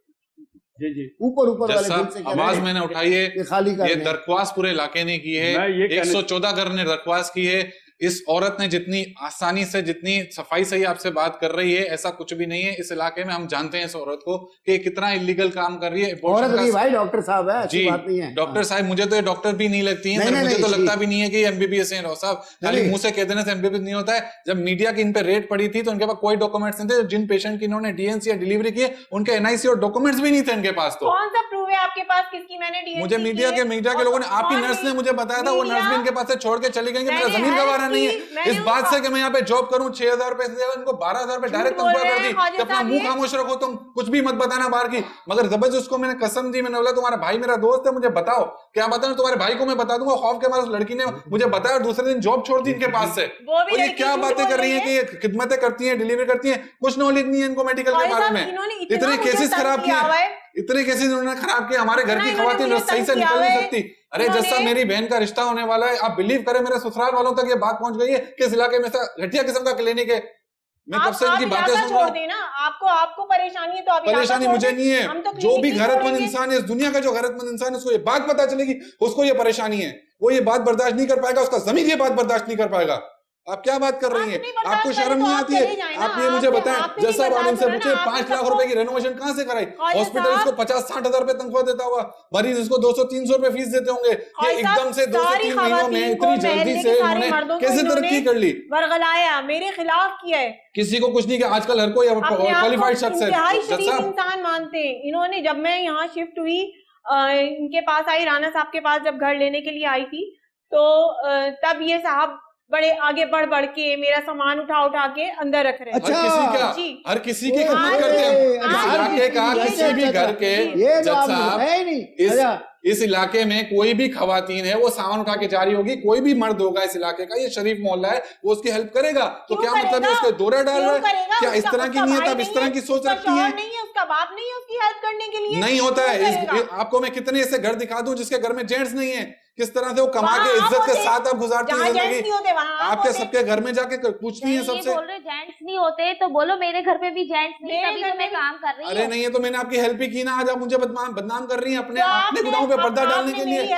जी जी ऊपर जज वाले दिल साहब से कह आवाज रहे हैं मैंने उठाई है, कि खाली कर ये दें। दरख्वास्त पूरे इलाके ने की है, मैं ये कहने- 114 घर ने दरख्वास्त की है। इस औरत ने जितनी आसानी से, जितनी सफाई से आपसे बात कर रही है, ऐसा कुछ भी नहीं है इस इलाके में। हम जानते हैं इस औरत को कि कितना इलीगल काम कर रही है। abortion औरत का- नहीं भाई, डॉक्टर साहब है, अच्छी जी बात नहीं है। डॉक्टर साहब, मुझे तो ये डॉक्टर भी नहीं लगती है, नहीं, नहीं, मुझे तो नहीं, लगता ठीक। भी नहीं है कि ये एमबीबीएस है। साहब खाली नहीं। मुंह से कह देने से एमबीबीएस नहीं होता है। जब मीडिया की इन पे रेड पड़ी थी तो उनके पास कोई डॉक्यूमेंट्स नहीं थे। जिन पेशेंट की इन्होंने डीएनसी या डिलीवरी की है, उनके एनआईसी और डॉक्यूमेंट्स भी नहीं थे इनके पास। तो कौन सा प्रूफ है आपके पास किसकी मैंने डीएनसी मुझे मीडिया के लोगों ने, आपकी नर्स ने मुझे बताया था, वो नर्स भी इनके पास से छोड़ के चली गई कि मेरा मैंने जमीन हेल्प गंवारा नहीं की, है मैंने इस बात उनका- से कि मैं यहाँ पे जॉब करूं। 6,000 रुपए से ज्यादा उनको 12,000 रुपए डायरेक्ट बोल तनख्वाह रहे कर हैं दी ख्वाजा कि अपना साहब, मुंह ये- खामोश रखो, तुम कुछ भी मत बताना बाहर की। मगर जबरदस्त उसको मैंने कसम दी, मैंने बोला तुम्हारा भाई मेरा दोस्त है, मुझे बताओ क्या बताऊं। तुम्हारे भाई को मैं बता दूंगा। खौफ के मारे उस लड़की ने मुझे बताया और दूसरे दिन जॉब छोड़ दी इनके पास से। वो भी और ये लड़की क्या झूठ बातें बोल कर रही है कि ये खिदमतें करती हैं, डिलीवरी करती हैं, कुछ नॉलेज नहीं है इनको मेडिकल के ख्वाजा बारे साहब, में। इन्होंने इतने इतना मुझे केसेस तंग खराब किया हुआ किए, है। इतने केसेस उन्होंने खराब किए। हमारे घर की इन्होंने खवातीन मुझे सही से तंग किया निकल नहीं हुआ है। सकती। अरे जज साहब, मेरी बहन का रिश्ता होने वाला है, आप बिलीव करें मेरे ससुराल वालों तक ये बात पहुंच गई है कि इस इलाके में ऐसा घटिया किस्म का क्लिनिक है। मैं कब से इनकी बातें इलाका सुन रहा छोड़ हूं। देना, आपको परेशानी है तो आप इलाका परेशानी छोड़ मुझे दें। नहीं है, हम तो जो भी क्लिनिक भी गैरतमंद छोड़ेंगे। इंसान है इस दुनिया का, जो गैरतमंद इंसान है, उसको ये बात पता चलेगी, उसको ये परेशानी है, वो ये बात बर्दाश्त नहीं कर पाएगा, उसका ज़मीर ये बात बर्दाश्त नहीं कर पाएगा। आप क्या बात कर रही हैं? नहीं बर्दाश्त आपको करें शर्म तो नहीं आप आती चले है? जाएं ना, आप ये मुझे आपसे- बताएं, आपसे जैसा नहीं आप इनसे बर्दाश्त पूछे होना, 5 आपने लाख सबको- रुपए की रेनोवेशन कहाँ से कराई? ख्वाजा हॉस्पिटल साहब- इसको 50-60 हजार रुपए तनख्वाह देता हुआ, मरीज इसको 200-300 रुपए फीस देते होंगे। ये ख्वाजा साहब, एकदम से 2 से सारी 3 महीनों में खवातीन को, इतनी जल्दी महल्ले से के सारे इन्होंने मर्दों को कैसे इन्होंने तरक्की कर ली? वर्गलाया, मेरे खिलाफ किया है। किसी को कुछ नहीं किया। आजकल हर कोई अपने आप को क्वालिफाइड शख्स है। इंतहाई जज शरीफ साहब, इंसान मानते हैं। इन्होंने, जब मैं यहाँ शिफ्ट हुई, इनके पास आई, राना साहब के पास जब घर लेने के लिए आई थी, तो तब ये साहब बड़े आगे बढ़ के मेरा सामान उठा के अंदर रख रहे हैं। अच्छा। हर किसी की ओ, खिदमत अरे, करते हैं अरे, इस इलाके का, ये किसी भी घर के ये जज तो आपने साहब, बताया ही नहीं। इस अच्छा, इस इलाके में कोई भी खवातीन है वो सामान उठा के जा रही होगी, कोई भी मर्द होगा इस इलाके का, ये शरीफ मोहल्ला है, वो उसकी हेल्प करेगा। तो क्यों क्या मतलब है, करेगा? उसके दौरे डाल रहा क्यों है करेगा? क्या? इस उसका- तरह की उसका नीयत भाई आप इस नहीं तरह है, की सोच उसका रखती शौहर हैं? नहीं है, उसका बाप नहीं है उसकी हेल्प करने के लिए। नहीं होता है। क्यों करेगा? आपको मैं कितने ऐसे घर दिखा दूं जिसके घर में जेंट्स नहीं है, किस तरह से वो कमा वहाँ के आप इज्जत के होते, साथ आप गुजारती जहाँ है जेंट्स जिंदगी। नहीं होते वहाँ आप आपके होते। सबके घर में जाके पूछती हैं नहीं, ये सबसे। बोल रहे जेंट्स नहीं होते तो बोलो मेरे घर पे भी जेंट्स नहीं, मेरे तभी घर तो मैं में भी- काम कर रही अरे हूँ। नहीं है तो मैंने आपकी हेल्प ही की ना, आज आप मुझे बदनाम कर रही हैं अपने तो अपने गुनाहों पे पर्दा डालने के लिए।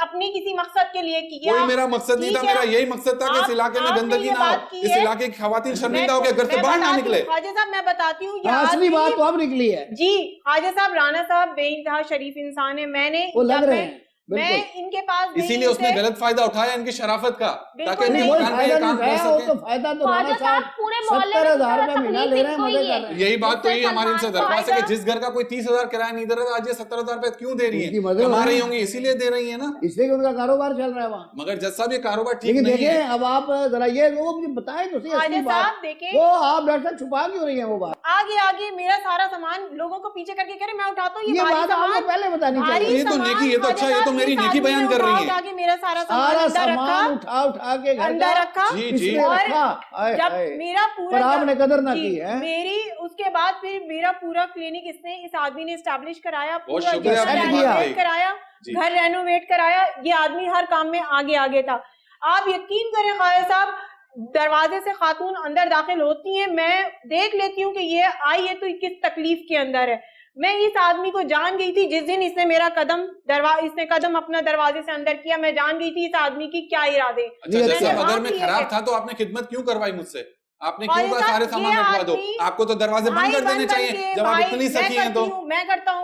अपनी किसी मकसद के लिए किया। कोई मेरा मकसद नहीं था, ठीक है। मेरा यही मकसद था कि इस आप- इलाके में आपने गंदगी ये ना हो, बात की इस है। इलाके की खवातीन शर्मिंदा होकर घर से मैं बाहर ना बताती निकले। हूँ, हाजी साहब मैं बताती हूँ, ये असली आदमी- बात तो अब निकली है, जी हाजी साहब, राणा साहब बेइंतहा शरीफ इंसान है। मैंने वो लग जब रहे मैं- हैं मैं बिल्कुल। इनके पास गई इसीलिए उसने इनसे- गलत फायदा उठाया इनकी शराफत का, बिल्कुल ताकि इनकी नहीं, कोई दुकान पे फायदा ये नहीं काम कर उठाया, वो तो सके। फायदा तो ख्वाजा राणा साहब साहब पूरे मोहल्ले में 70,000 जिस रुपया तरह महीना तकलीफ ले रहे हैं, इनको मजे ही कर है। रहे हैं। यही बात तो ही हमारी इनसे सलमान दरख्वास्त है कि फायदा- जिस घर का कोई 30,000 किराया नहीं दे रहा था, आज ये 70,000 रुपए क्यों दे रही उनकी है? मदद कमा हो रही रही होंगी इसीलिए दे रही है ना। इसलिए कि उनका कारोबार चल रहा है वहाँ। मगर जज साहब ये कारोबार ठीक लेकिन नहीं देखिए है। अब आप जरा ये वो मुझे बताएं तो सही असली हाजी बात। साहब देखें, वो आप डॉक्टर साहब छुपा क्यों रही है वो बात? आगे मेरा सारा सामान लोगों को पीछे करके कह रहे मैं उठाता हूँ, ये भारी बात आपको सामान- पहले बतानी भारी चाहिए। ये तो सामान, नेकी, ये तो अच्छा, ये तो मेरी इस नेकी आदमी बयान ने कर रही उठा हैं। के मेरा सारा सामान सारा अंदर रखा, सामान उठा के घर अंदर का रखा। जी जी। इसमें और रखा। आए, जब आए। मेरा पूरा पर आपने कदर ना जी, की है। मेरी उसके बाद फिर मेरा पूरा क्लिनिक इस आदमी ने एस्टैब्लिश कराया, बहुत पूरा शुक्रिया घर आपकी बात रेनोवेट कही। कराया, जी। घर रेनोवेट कराया। ये आदमी हर काम में आगे था। आप यकीन करें खाया साहब, दरवाजे से खातून अंदर दाखिल होती हैं, मैं देख लेती हूँ कि ये आई है तो किस तकलीफ के अंदर है। मैं इस आदमी को जान गई थी जिस दिन इसने कदम अपना दरवाजे से अंदर किया, मैं जान गई थी इस आदमी की क्या इरादे। अच्छा नहीं, जज अच्छा। साहब अगर हाँ, मैं ये खराब है। था तो आपने खिदमत क्यों करवाई मुझसे? आपने और क्यों ये कहा सारे साहब, सामान ये रखवा दो? आदमी- आपको तो दरवाजे बंद भाई कर देने बंद चाहिए करके, जब आप भाई, इतनी सखी हैं तो। मैं करता हूँ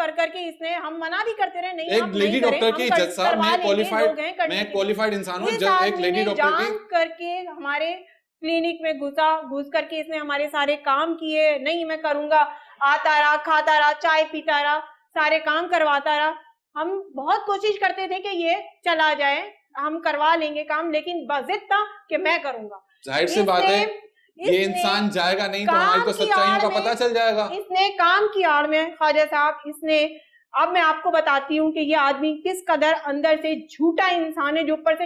करके इसने, हम मना भी करते रहे नहीं, एक आप लेडी नहीं करें, डॉक्टर की हम जज साहब, करवा मैं लेंगे, लोग हैं क्वालिफाइड करने मैं के। क्वालिफाइड इंसान हूँ। इस जब एक आदमी लेडी ने डॉक्टर जान की करके हमारे क्लिनिक में घुस करके इसने हमारे सारे काम किए। नहीं मैं करूंगा, आता रहा, खाता रहा, चाय पीता रहा, सारे काम करवाता रहा। हम बहुत कोशिश करते थे कि ये चला जाए, हम करवा लेंगे काम, लेकिन जिद था कि मैं करूंगा। जाहिर सी बात है ये इसने इंसान जाएगा नहीं तो काम हमारी तो की सच्चाइयों आड़ का में- पता चल जाएगा। इसने काम की आड़ में ख्वाजा साहब, इसने, अब मैं आपको बताती हूँ कि ये आदमी किस कदर अंदर से झूठा इंसान है, जो ऊपर से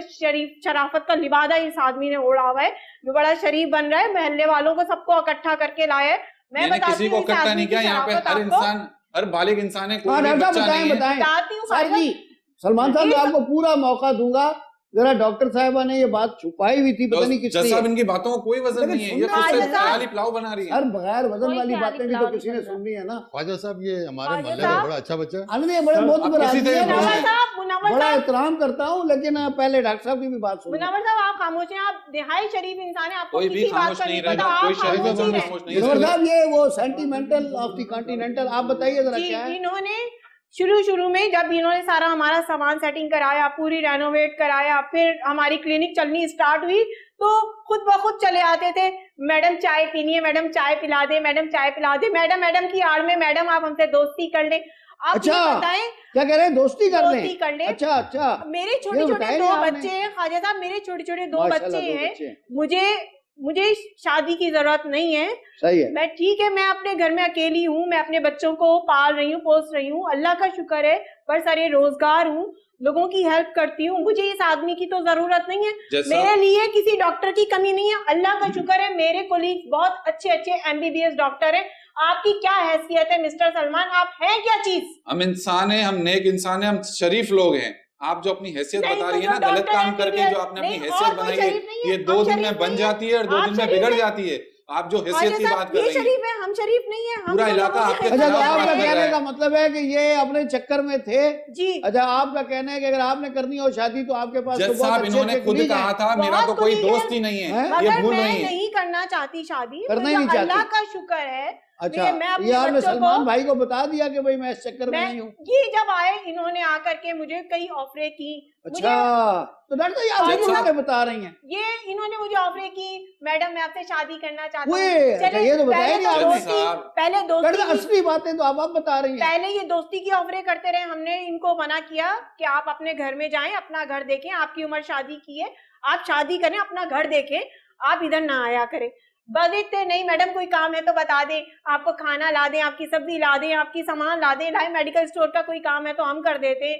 शराफत का लिबादा इस आदमी ने ओढ़ा हुआ है, जो बड़ा शरीफ बन रहा है, मोहल्ले वालों को सबको इकट्ठा करके लाया है। मैं मैंने बताती किसी को हूँ इस इकट्ठा आदमी नहीं की किया। यहाँ पे शराफत हर आपको इंसान, हर बालिग इंसान है, कोई हाँ भी डॉक्टर बच्चा साहब नहीं है। बताएं बताती हूँ सर ख्वाजा। जी। सलमान साहब इस- आपको पूरा मौका दूंगा। जरा डॉक्टर साहबा ने ये बात छुपाई हुई थी, पता नहीं किस जज लिए। साहब इनकी बातों को कोई वजन लेकिन नहीं है, ये सुनना खुद से चाहिए था। ख्याली पुलाव बना रही है। हर बगैर वजन कोई वाली ख्याली बातें भी तो पुलाव किसी ने नहीं बन सुननी है ना। ख्वाजा साहब ये हमारे ख्वाजा मोहल्ले का साहब। बड़ा अच्छा बच्चा है। अरे बड़े बहुत आप बड़ा किसी आदमी है, से मैं मुनव्वर साहब, मुनव्वर बड़ा साहब, एहतराम करता हूँ, लेकिन पहले डॉक्टर साहब की भी बात सुनिए। मुनव्वर साहब आप खामोश हैं, आप निहाई शरीफ इंसान है, आपको कोई भी किसी बात खामोश का नहीं नहीं रहेगा, पता, कोई आप शरीफ खामोश इंसान ही रहें। खामोश नहीं मुनव्वर रहेगा। साहब ये वो सेंटिमेंटल ऑफ द कॉन्टिनेंटल, आप बताइए जरा जी, क्या है? इन्होंने शुरू में जब इन्होंने सारा हमारा सामान सेटिंग कराया, पूरी रेनोवेट कराया, फिर हमारी क्लिनिक चलनी स्टार्ट हुई, तो खुद ब खुद चले आते थे, मैडम चाय पीनी है, मैडम चाय पिला दे, मैडम चाय पिला दे, मैडम की आड़ में मैडम आप हमसे दोस्ती कर लें। आप अच्छा, ये बताएं, क्या कह रहे हैं? दोस्ती कर दोस्ती लें? कर लें। अच्छा मेरे ये छोटे बताया दो नहीं आपने। बच्चे हैं ख्वाजा साहब, मेरे छोटे दो माशाल्लाह, बच्चे दो हैं। बच्चे हैं। मुझे शादी की जरूरत नहीं है। सही है। मैं ठीक है, मैं अपने घर में अकेली हूँ, मैं अपने बच्चों को पाल रही हूँ, पोस रही हूँ, अल्लाह का शुक्र है, पर सारे रोजगार हूँ, लोगों की हेल्प करती हूँ, मुझे इस आदमी की तो जरूरत नहीं है। जैसा मेरे लिए किसी डॉक्टर की कमी नहीं है, अल्लाह का शुक्र है, मेरे कोलीग बहुत अच्छे MBBS डॉक्टर हैं। आपकी क्या हैसियत है मिस्टर सलमान, आप हैं क्या चीज? हम इंसान हैं, हम नेक इंसान हैं, हम शरीफ लोग हैं। आप जो अपनी हैसियत नहीं, बता तो रही है जो ना, गलत डॉक्टर काम MBBS करके जो आपने अपनी नहीं, हैसियत और कोई बनाई है, शरीफ नहीं है, ये हम 2 दिन शरीफ में बन नहीं जाती है और 2 आप दिन में शरीफ बिगड़ हैं। जाती है। आप जो ख्वाजा हैसियत की साहब, बात कर ये रही हैं, शरीफ है, हम शरीफ नहीं है, हम पूरा तो इलाका लोगों की आपके अच्छा, खिदमत तो खिलाफ कर आपका बात रहे कर हैं। रहा कहने है। का मतलब है कि ये अपने चक्कर में थे। जी, अच्छा, आपका कहना है कि अगर आपने करनी हो शादी तो आपके पास तो जज बहुत साहब अच्छे इन्होंने अच्छे खुद कुलीग कहा हैं। था मेरा तो बहुत कोई कुलीग दोस्त हैं। ही नहीं है, हैं? ये मगर भूल मैं रही है। नहीं करना चाहती शादी, करना ही मुझे नहीं चाहती। अल्लाह का शुक्र है, अच्छा, मैं अपने ये आपने बच्चों सलमान को भाई को बता दिया कि भाई मैं इस चक्कर में मैं नहीं हूँ? ये जब आए इन्होंने आकर के मुझे कई ऑफरें की, मुझे अच्छा, तो डॉक्टर साहब ये आप जज मुझे साहब- क्या बता रही हैं? ये इन्होंने मुझे ऑफरें की, मैडम मैं आपसे शादी करना चाहता ओए, हूँ। अच्छा, चले, ये तो बताया पहले नहीं तो आपने। जज दोस्ती, साहब। पहले डॉक्टर दोस्ती साहब, की, असली बातें तो आप बता रही हैं। पहले ये दोस्ती की ऑफरें करते रहे। हमने इनको मना किया कि आप अपने घर में जाएं, अपना घर देखें, आपकी उम्र शादी की है, आप शादी करें, अपना घर देखें, आप इधर ना आया करें। बदलते नहीं, मैडम कोई काम है तो बता दें, आपको खाना ला दें, आपकी सब्जी ला दें, आपकी सामान ला दें, लाए मेडिकल स्टोर का कोई काम है तो हम कर देते।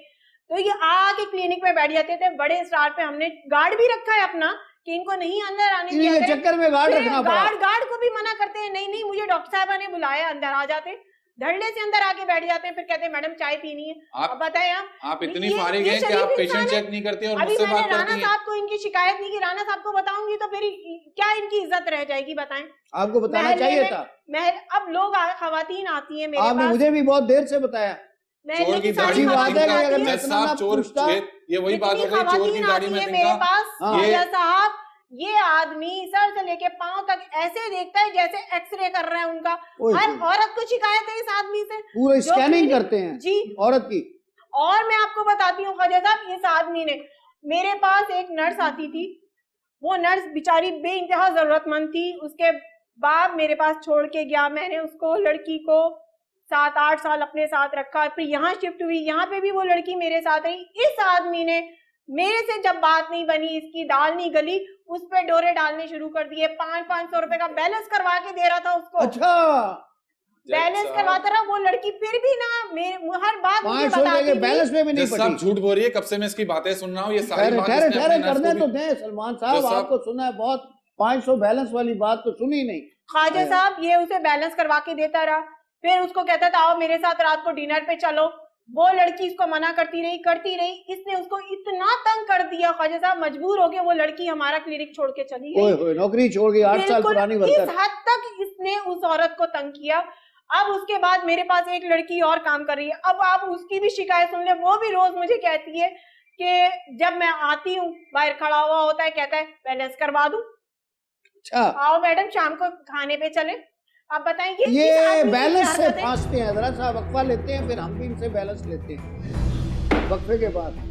तो ये आके क्लिनिक में बैठ जाते थे। बड़े स्टार पे हमने गार्ड भी रखा है अपना कि इनको नहीं अंदर आने दिया इन्हीं के करें। चक्कर में गार्ड फिर रखना पड़ा। गार्ड को भी मना करते हैं, नहीं नहीं मुझे डॉक्टर साहबा ने बुलाया, अंदर आ जाते, धड़ल्ले से अंदर आके बैठ जाते हैं, फिर कहते हैं मैडम चाय पीनी है। अब बताएं आप इतनी ये फारिग हैं कि शरीफ आप पेशेंट इंसान है। चेक नहीं करती और अभी मुझसे मैंने बात राणा करती हैं। साहब को इनकी शिकायत नहीं की, राणा साहब को बताऊंगी तो फिर क्या इनकी इज्जत रह जाएगी बताएं। आपको बताना महल्ले चाहिए में- था। अब लोग खवातीन आती है मेरे आपने पास, मुझे भी बहुत देर से बताया। महल्ले चोर की की सारी दाढ़ी में बात है कि तिनका, अगर मैं जज इतना ना साहब चोर, पूछता- ये वही बात हो गई, चोर की दाढ़ी में मेरे तिनका। पास। हाँ। खाजा साहब, ये आदमी सर से लेके पांव तक ऐसे देखता है जैसे एक्सरे कर रहा है उनका। ओए हर होए। औरत को शिकायत है इस आदमी से पूरा जो स्कैनिंग क्लिनिक- करते हैं जी। औरत की। और मैं आपको बताती हूँ खाजा साहब, इस आदमी ने, मेरे पास एक नर्स आती थी, वो नर्स बेचारी बेइंतहा जरूरतमंद थी, उसके बाप मेरे पास छोड़ के गया, मैंने उसको, लड़की को 7-8 साल अपने साथ रखा, फिर यहाँ शिफ्ट हुई, यहाँ पे भी वो लड़की मेरे साथ रही। इस आदमी ने मेरे से जब बात नहीं बनी, इसकी दाल नहीं गली, उस पे डोरे डालने शुरू कर दिए। 500-500 रुपए का बैलेंस करवा के दे रहा था उसको। अच्छा, बैलेंस करवाता रहा वो लड़की, फिर भी ना हर बात मुझे 500 बताती लेके थी। बैलेंस में भी नहीं जज साहब पटी। झूठ बोल रही है, कब से मैं इसकी बातें सुन रहा हूँ। ये सारी ठहरे बात ठहरे इसने ठहरे अपने नर्स करने को तो भी- दें सलमान साहब, जज साहब- आपको सुना है बहुत, 500 बैलेंस वाली बात तो सुनी नहीं। ख्वाजा साहब ये उसे बैलेंस करवा के देता रहा, फिर उसको कहता था आओ मेरे साथ रात को डिनर पे चलो, वो लड़की इसको मना करती रही, इसने उसको इतना तंग कर दिया ख्वाजा साहब, मजबूर हो गया वो लड़की हमारा क्लिनिक छोड़ के चली ओए गई। होए, नौकरी छोड़ गई, 8 साल बिल्कुल पुरानी इस वर्कर। हद तक इसने उस औरत को तंग किया। अब उसके बाद मेरे पास एक लड़की और काम कर रही है, अब आप उसकी भी शिकायत सुन ले, वो भी रोज मुझे कहती है कि जब मैं आती हूँ बाहर खड़ा हुआ होता है, कहता है बैलेंस करवा दूं, अच्छा, आओ मैडम शाम को खाने पे चले। आप बताएं किस ये आदमी की बैलेंस से हरकत है? फांसते हैं, जरा सा वक्फा लेते हैं, फिर हम भी इनसे बैलेंस लेते हैं वक्फे के बाद।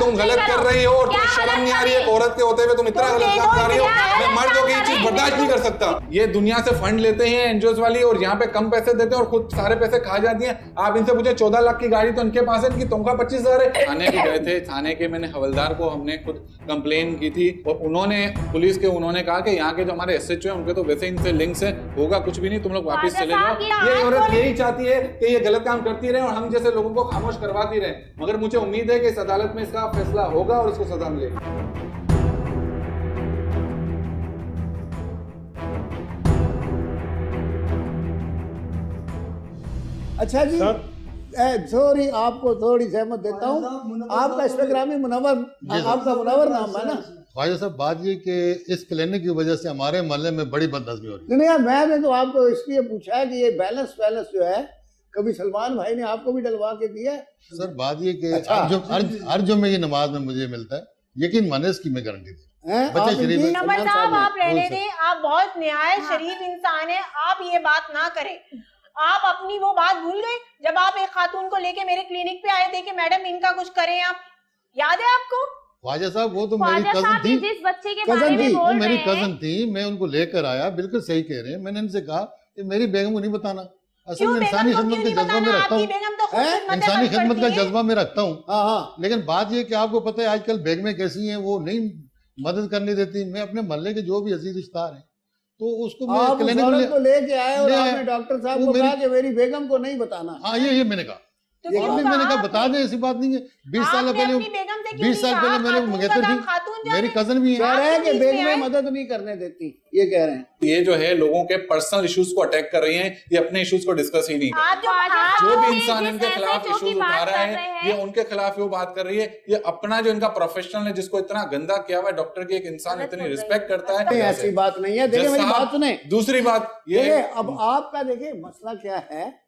तुम गलत कर रही हो और तुम्हें शर्म नहीं आ रही है एक औरत के होते हुए, तुम इतना तुम गलत काम कर रही हो। क्या मैं मर्द होकर ये चीज बर्दाश्त नहीं कर सकता। ये दुनिया से फंड लेते हैं एनजीओ वाली और यहाँ पे कम पैसे देते हैं और खुद सारे पैसे खा जाती हैं। आप इनसे पूछे 14 लाख की गाड़ी तो इनके पास है, इनकी तनख्वाह 25,000 है। थाने भी गए थे, थाने के मैंने हवलदार को हमने खुद कंप्लेन की थी और उन्होंने, पुलिस के उन्होंने कहा कि यहाँ के जो हमारे एसएचओ हैं उनके तो वैसे इनसे लिंक्स है, होगा कुछ भी नहीं, तुम लोग वापस चले जाओ। ये औरत यही चाहती है कि ये गलत काम करती रहे और हम जैसे लोगों को खामोश करवाती रहे, मगर मुझे उम्मीद है कि इस अदालत में इसका फैसला होगा और इसको सजा मिलेगी। अच्छा जी, सॉरी आपको थोड़ी सहमत देता हूँ, आपका इंस्टाग्रामी मुनव्वर, आपका मुनव्वर नाम है ना? ख्वाजा साहब, बात ये कि इस क्लिनिक की वजह से हमारे मोहल्ले में बड़ी बदनज़मी हो रही है। नहीं यार, मैंने तो आपको इसलिए पूछा है कि ये बैलेंस जो है, कभी सलमान भाई ने आपको भी डलवा के दिया है? सर बात ये कि अच्छा। हर जुम्मे की नमाज में मुझे मिलता है, यकीन माने इसकी मैं गारंटी देता हैं? बच्चे आप शरीफ इनकी- है। नंबर सलमान साहब ने- आप रहने बोल दें, आप बहुत न्याय शरीफ इंसान है, आप ये बात ना करें। आप अपनी वो बात भूल गए जब आप एक खातून को लेके मेरे क्लिनिक पे आए थे कि मैडम इनका कुछ करें आप, याद है आपको? ख्वाजा साहब वो तो मेरी ख्वाजा कजन साहब थी, ये जिस बच्चे के कजन बारे में थी, वो बोल मेरी रहे हैं, कजन थी, मैं उनको लेकर आया, बिल्कुल सही कह रहे हैं। मैंने इनसे कहा कि मेरी बेगम को नहीं बताना, असल क्यों में बेगम इंसानी को खिदमत क्यों के नहीं जज्बा में बताना? रखता आपकी हूँ, बेगम तो खुद हैं? खिदमत इंसानी करती खिदमत का है। जज्बा में रखता हूँ। हाँ हाँ, लेकिन बात ये कि आपको पता है आजकल बेगमें कैसी हैं, वो नहीं मदद करने देती। मैं अपने मोहल्ले के जो भी अजीज रिश्तेदार हैं तो उसको मैं आप उस क्लिनिक औरत में को लेके आए और ले आए। आपने डॉक्टर साहब वो को मेरी- कहा कि मेरी बेगम को नहीं बताना। हाँ ये मैंने कहा, तो ये क्यों और भी मैंने कहा कहा बता दें, ऐसी बात नहीं है। 20 साल आपने पहले अपनी बेगम से क्यों 20 साल नहीं पहले कहा? मैंने खातून मंगेतर का थी, काम खातून मेरी जाने। कजन भी कह है। रहे हैं आप कि बीच में बेगमें आए। मदद नहीं करने देती, ये कह रहे हैं। ये जो है लोगों के पर्सनल इश्यूज को अटैक कर रही हैं, ये अपने इश्यूज को डिस्कस ही नहीं कर आप जो जो भी आप इंसान जिस इनके खिलाफ SHO की इश्यूज उठा बात रहा कर रहे है, हैं, ये उनके खिलाफ वो बात कर रही है। ये अपना जो इनका प्रोफेशनल है, जिसको इतना गंदा किया हुआ है, डॉक्टर की एक इंसान गलत इतनी हो गई। रिस्पेक्ट करता नहीं, है। ऐसी बात नहीं है। देखिए जज मेरी साहब, बात सुने, दूसरी बात ये देखिए अब आपका, देखिए मसला क्या है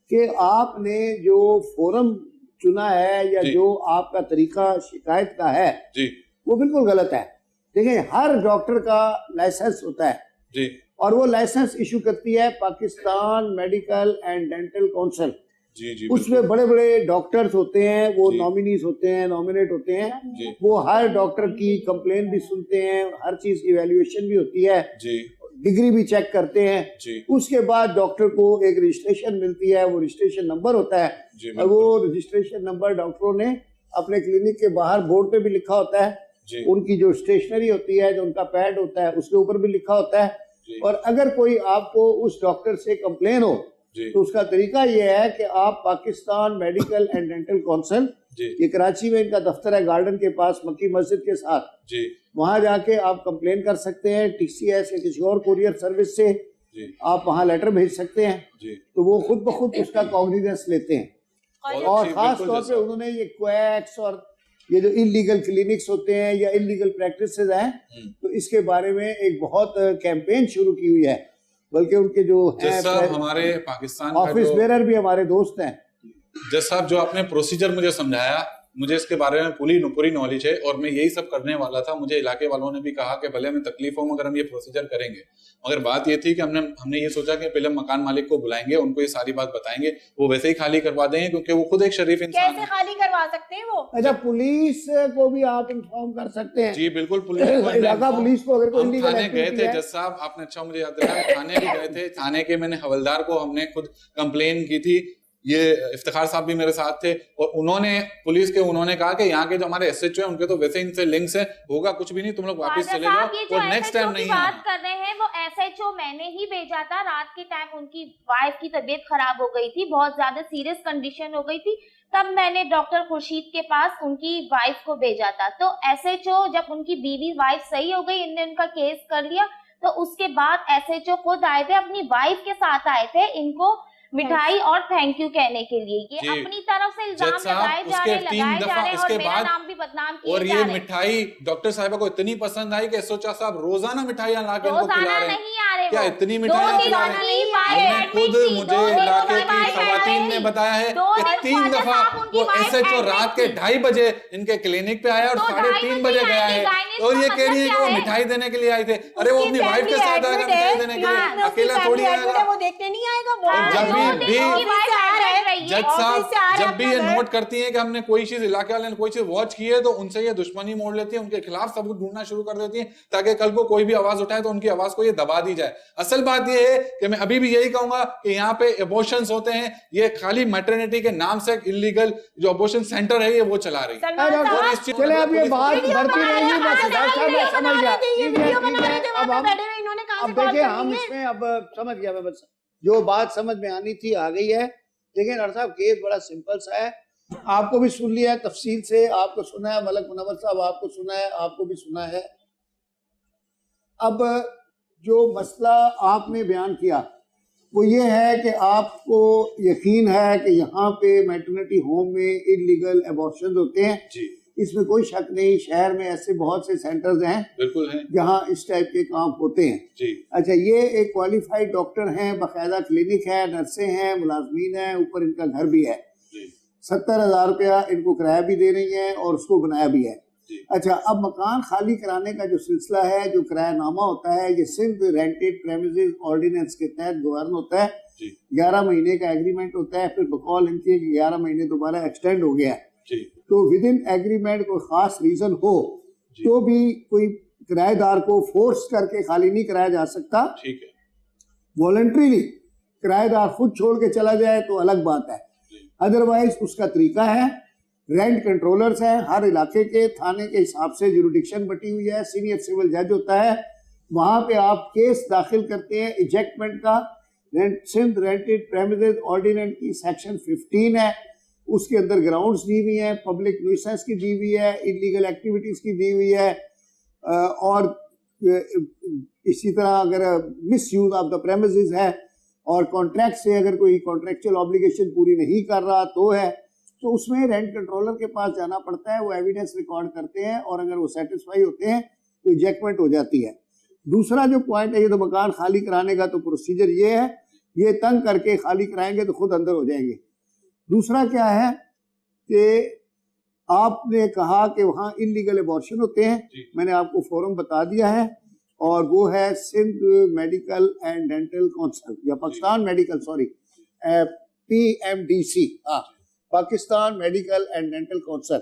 कि आपने जो फोरम चुना है या जी। जो आपका तरीका शिकायत का है, जी वो बिल्कुल गलत है। देखिए हर डॉक्टर का लाइसेंस होता है, जी और वो लाइसेंस इशू करती है Pakistan medical and dental council. जी जी उसमें बड़े बड़े डॉक्टर्स होते हैं, वो जी। नॉमिनीज होते हैं, नॉमिनेट होते हैं, जी वो हर डॉक्टर की कंप्लेन भी सुनते हैं, हर चीज इवैल्यूएशन भी होती है, जी डिग्री भी चेक करते हैं। जी उसके बाद डॉक्टर को एक रजिस्ट्रेशन मिलती है, वो रजिस्ट्रेशन नंबर होता है, जी और वो रजिस्ट्रेशन नंबर डॉक्टरों ने अपने क्लिनिक के बाहर बोर्ड पे भी लिखा होता है, जी उनकी जो स्टेशनरी होती है, जो उनका पैड होता है, उसके ऊपर भी लिखा होता है। जी और अगर कोई आपको उस डॉक्टर से कंप्लेन हो जी तो उसका तरीका ये है कि आप Pakistan medical and dental council, जी ये कराची में इनका दफ्तर है गार्डन के पास मक्की मस्जिद के साथ, जी वहां जाके आप कंप्लेन कर सकते हैं। TCS या किसी और कुरियर सर्विस से जी आप वहां लेटर भेज सकते हैं, जी तो वो खुद ब खुद उसका कॉग्निजेंस लेते हैं। बहुत और अच्छी, खास बिल्कुल तौर पे जैसा। उन्होंने ये क्वैक्स और ये जो इलीगल क्लिनिक्स होते हैं या इलीगल प्रैक्टिसेस हैं, तो इसके बारे में एक बहुत कैंपेन शुरू की हुई है। बल्कि उनके जो जज साहब हैं हमारे पाकिस्तान का ऑफिस जो बेरर भी हमारे दोस्त हैं। जज साहब जो आपने प्रोसीजर मुझे समझाया, मुझे इसके बारे में पूरी नॉलेज है और मैं यही सब करने वाला था। मुझे इलाके वालों ने भी कहा कि भले हमें तकलीफ हो मगर हम ये प्रोसीजर करेंगे, मगर बात ये थी कि हमने ये सोचा कि पहले मकान मालिक को बुलाएंगे, उनको ये सारी बात बताएंगे, वो वैसे ही खाली करवा देंगे क्योंकि वो खुद एक शरीफ इंसान कैसे है। खाली करवा सकते हैं वो? अच्छा, पुलिस को भी आप इन्फॉर्म कर सकते हैं। जी बिल्कुल, पुलिस को इलाका पुलिस को अगर कोई हम illegal थाने गए activity थे है। जज साहब, आपने अच्छा मुझे याद दिलाया, थाने भी गए थे। थाने के मैंने हवलदार को हमने खुद कंप्लेन की थी, ये इफ्तिखार साहब भी मेरे साथ थे, और उन्होंने कहा कि यहाँ के जो हमारे SHO है उनके तो वैसे इनसे लिंक्स है, होगा कुछ भी नहीं, तुम लोग वापस ख्वाजा चले जाओ साहब, ये जो और नेक्स्ट SHO टाइम की नहीं बात आना। कर रहे हैं वो SHO मैंने ही भेजा था। रात के टाइम उनकी वाइफ की तबीयत खराब हो गई थी, बहुत ज्यादा सीरियस कंडीशन हो गई थी, तब मैंने डॉक्टर खुर्शीद के पास उनकी वाइफ को भेजा था। तो SHO जब उनकी बीवी वाइफ सही हो गई, इनने उनका केस कर लिया, तो उसके बाद SHO खुद आए थे, अपनी वाइफ के साथ आए थे इनको मिठाई और थैंक यू कहने के लिए। ये जी। अपनी तरफ से इल्जाम जज साहब, लगाए जा उसके रहे हैं, 3 लगाए जा दफा रहे हैं, उसके और मेरा बाद नाम भी बदनाम किए और जा ये रहे हैं। मिठाई डॉक्टर साहिबा को इतनी पसंद आई कि SHO साहब रोजाना मिठाइयां ला के इनको खिला रोजाना रहे हैं। नहीं आ रहे क्या वो। इतनी दो मिठाइयां दिन खिला रोजाना रहे नहीं हैं? पाए, हमने एडमिट खुद थी, मुझे 2 दिन इलाके की वाइफ खवातीन ने एडमिट बताया है 2 कि दिन 3 ख्वाजा दफा साहब उनकी वो वाइफ SHO एडमिट रात के थी। 2:30 बजे इनके क्लिनिक पे आया और तो 3:30 बजे 2:30 गया आएंगे, है, गायनेस और का ये कह रही है मतलब कि वो क्या है? मिठाई देने के लिए आए थे। अरे वो अपनी वाइफ के साथ आएगा मिठाई देने के लिए, अकेला थोड़ी आएगा। वो देखने नहीं आएगा वो। और जब भी जज ऑफिस साहब से आ रहा है जब भी ये अपना घर। नोट करती हैं कि हमने कोई चीज, इलाके वाले ने कोई चीज वॉच की है, तो उनसे ये दुश्मनी मोड़ लेती है, उनके खिलाफ सबूत ढूंढना शुरू कर देती है ताकि कल को कोई भी आवाज उठाए तो उनकी आवाज को ये दबा दी जाए। असल बात ये है कि मैं अभी भी यही कहूंगा कि यहाँ पे एबॉर्शंस होते हैं, ये खाली मैटरनिटी के नाम से इलीगल जो अबॉर्शन सेंटर है ये वो चला रही है। सलमान और साहब, इस चीज चले अब ये पुलिस- बात वीडियो बढ़ती बना रहे रहेगी, हैं, बस हाँ, डॉक्टर साहब मैं वीडियो समझ बना गया। रहे थे, ये ठीक है, वीडियो ठीक बना है। रहे थे, वहाँ अब पे हम बैठे हुए, इन्होंने कहाँ से अब कॉल देखिए कर हम ली है? इसमें अब समझ गया मैं, बस जो बात समझ में आनी थी आ गई है। लेकिन डॉक्टर साहब केस बड़ा सिंपल सा है, आपको भी सुन लिया है तफसील से, आपको सुना है, मलक मुनव्वर साहब आपको सुना है, आपको भी सुना है। अब जो मसला आपने बयान किया वो ये है कि आपको यकीन है कि यहाँ पे मैटरनिटी होम में इलीगल एबॉर्शन होते हैं, जी इसमें कोई शक नहीं। शहर में ऐसे बहुत से सेंटर्स हैं बिल्कुल है जहाँ इस टाइप के काम होते हैं। जी अच्छा, ये एक क्वालिफाइड डॉक्टर हैं, बाकायदा क्लिनिक है, नर्सें हैं, मुलाजमीन हैं, ऊपर इनका घर भी है, जी 70,000 रुपया इनको किराया भी दे रही है और उसको बनाया भी है। जी अच्छा, अब मकान खाली कराने का जो सिलसिला है, जो किरायानामा होता है, ये सिंध रेंटेड प्रेमिसेस ऑर्डिनेंस के तहत गवर्न होता है। जी 11 महीने का एग्रीमेंट होता है, फिर बकौल इनके 11 महीने दोबारा एक्सटेंड हो गया है। जी तो विद इन एग्रीमेंट कोई खास रीजन हो जी। तो भी कोई किराएदार को फोर्स करके खाली नहीं कराया जा सकता। ठीक है वॉलंटरीली किराएदार खुद छोड़ के चला जाए तो अलग बात है, अदरवाइज उसका तरीका है। रेंट कंट्रोलर्स हैं हर इलाके के, थाने के हिसाब से जुरिडिक्शन बटी हुई है, सीनियर सिविल जज होता है, वहां पे आप केस दाखिल करते हैं इजेक्टमेंट का। सिंध रेंटेड प्रेमिसेस ऑर्डिनेंस की सेक्शन 15 है, उसके अंदर ग्राउंड्स दी हुई हैं, पब्लिक न्यूसेंस की दी हुई है, इलीगल एक्टिविटीज की दी हुई है, और इसी तरह अगर miss use of the premises है और कॉन्ट्रैक्ट से अगर कोई कॉन्ट्रैक्चुअल ऑब्लिगेशन पूरी नहीं कर रहा तो है, तो उसमें रेंट कंट्रोलर के पास जाना पड़ता है, वो एविडेंस रिकॉर्ड करते हैं और अगर वो सेटिस्फाई होते हैं तो इजेक्टमेंट हो जाती है। दूसरा जो पॉइंट है, ये तो मकान खाली कराने का तो प्रोसीजर ये है, ये तंग करके खाली कराएंगे तो खुद अंदर हो जाएंगे। दूसरा क्या है कि आपने कहा कि वहाँ इलीगल एबॉर्शन होते हैं, जी मैंने आपको फोरम बता दिया है, और वो है Sindh medical and dental council या पाकिस्तान मेडिकल PMDC, हाँ, Pakistan medical and dental council.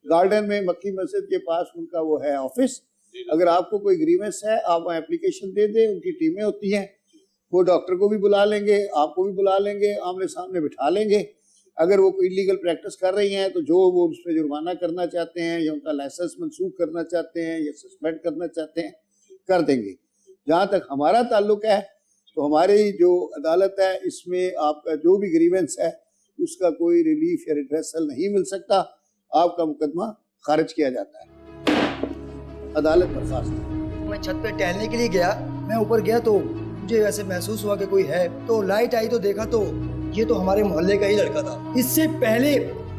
Garden में मक्की मस्जिद के पास उनका वो है ऑफिस। अगर आपको कोई ग्रीवेंस है आप एप्लीकेशन दे दें, उनकी टीमें होती हैं, वो डॉक्टर को भी बुला लेंगे, आपको भी बुला लेंगे, आमने सामने बिठा लेंगे। अगर वो कोई इलीगल प्रैक्टिस कर रही हैं तो जो वो उस पर जुर्माना करना चाहते हैं या उनका लाइसेंस मनसूख करना चाहते हैं या सस्पेंड करना चाहते हैं, कर देंगे। जहाँ तक हमारा ताल्लुक है तो हमारी जो अदालत है इसमें आपका जो भी ग्रीवेंस है उसका कोई रिलीफ या रिड्रेसल नहीं मिल सकता, आपका मुकदमा खारिज किया जाता है, अदालत बर्खास्त है। मैं छत पे टहलने के लिए गया, मैं ऊपर गया तो मुझे ऐसे महसूस हुआ कि कोई है, तो लाइट आई तो देखा तो ये तो हमारे मोहल्ले का ही लड़का था। इससे पहले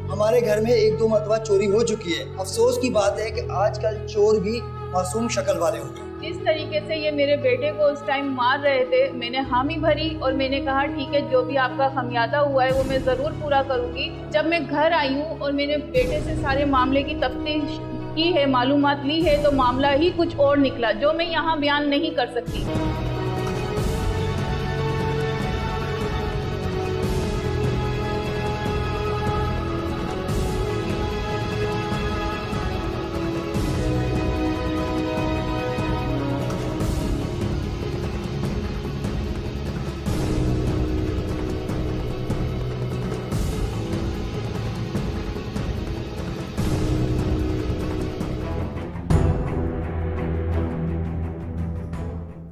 हमारे घर में 1-2 मरतबा चोरी हो चुकी है। अफसोस की बात है कि आजकल चोर भी मासूम शक्ल वाले होते हैं। जिस तरीके से ये मेरे बेटे को उस टाइम मार रहे थे, मैंने हामी भरी और मैंने कहा ठीक है, जो भी आपका खमियाजा हुआ है वो मैं ज़रूर पूरा करूंगी। जब मैं घर आई हूँ और मेरे बेटे से सारे मामले की तफ्तीश की है, मालूमात ली है, तो मामला ही कुछ और निकला जो मैं यहाँ बयान नहीं कर सकती।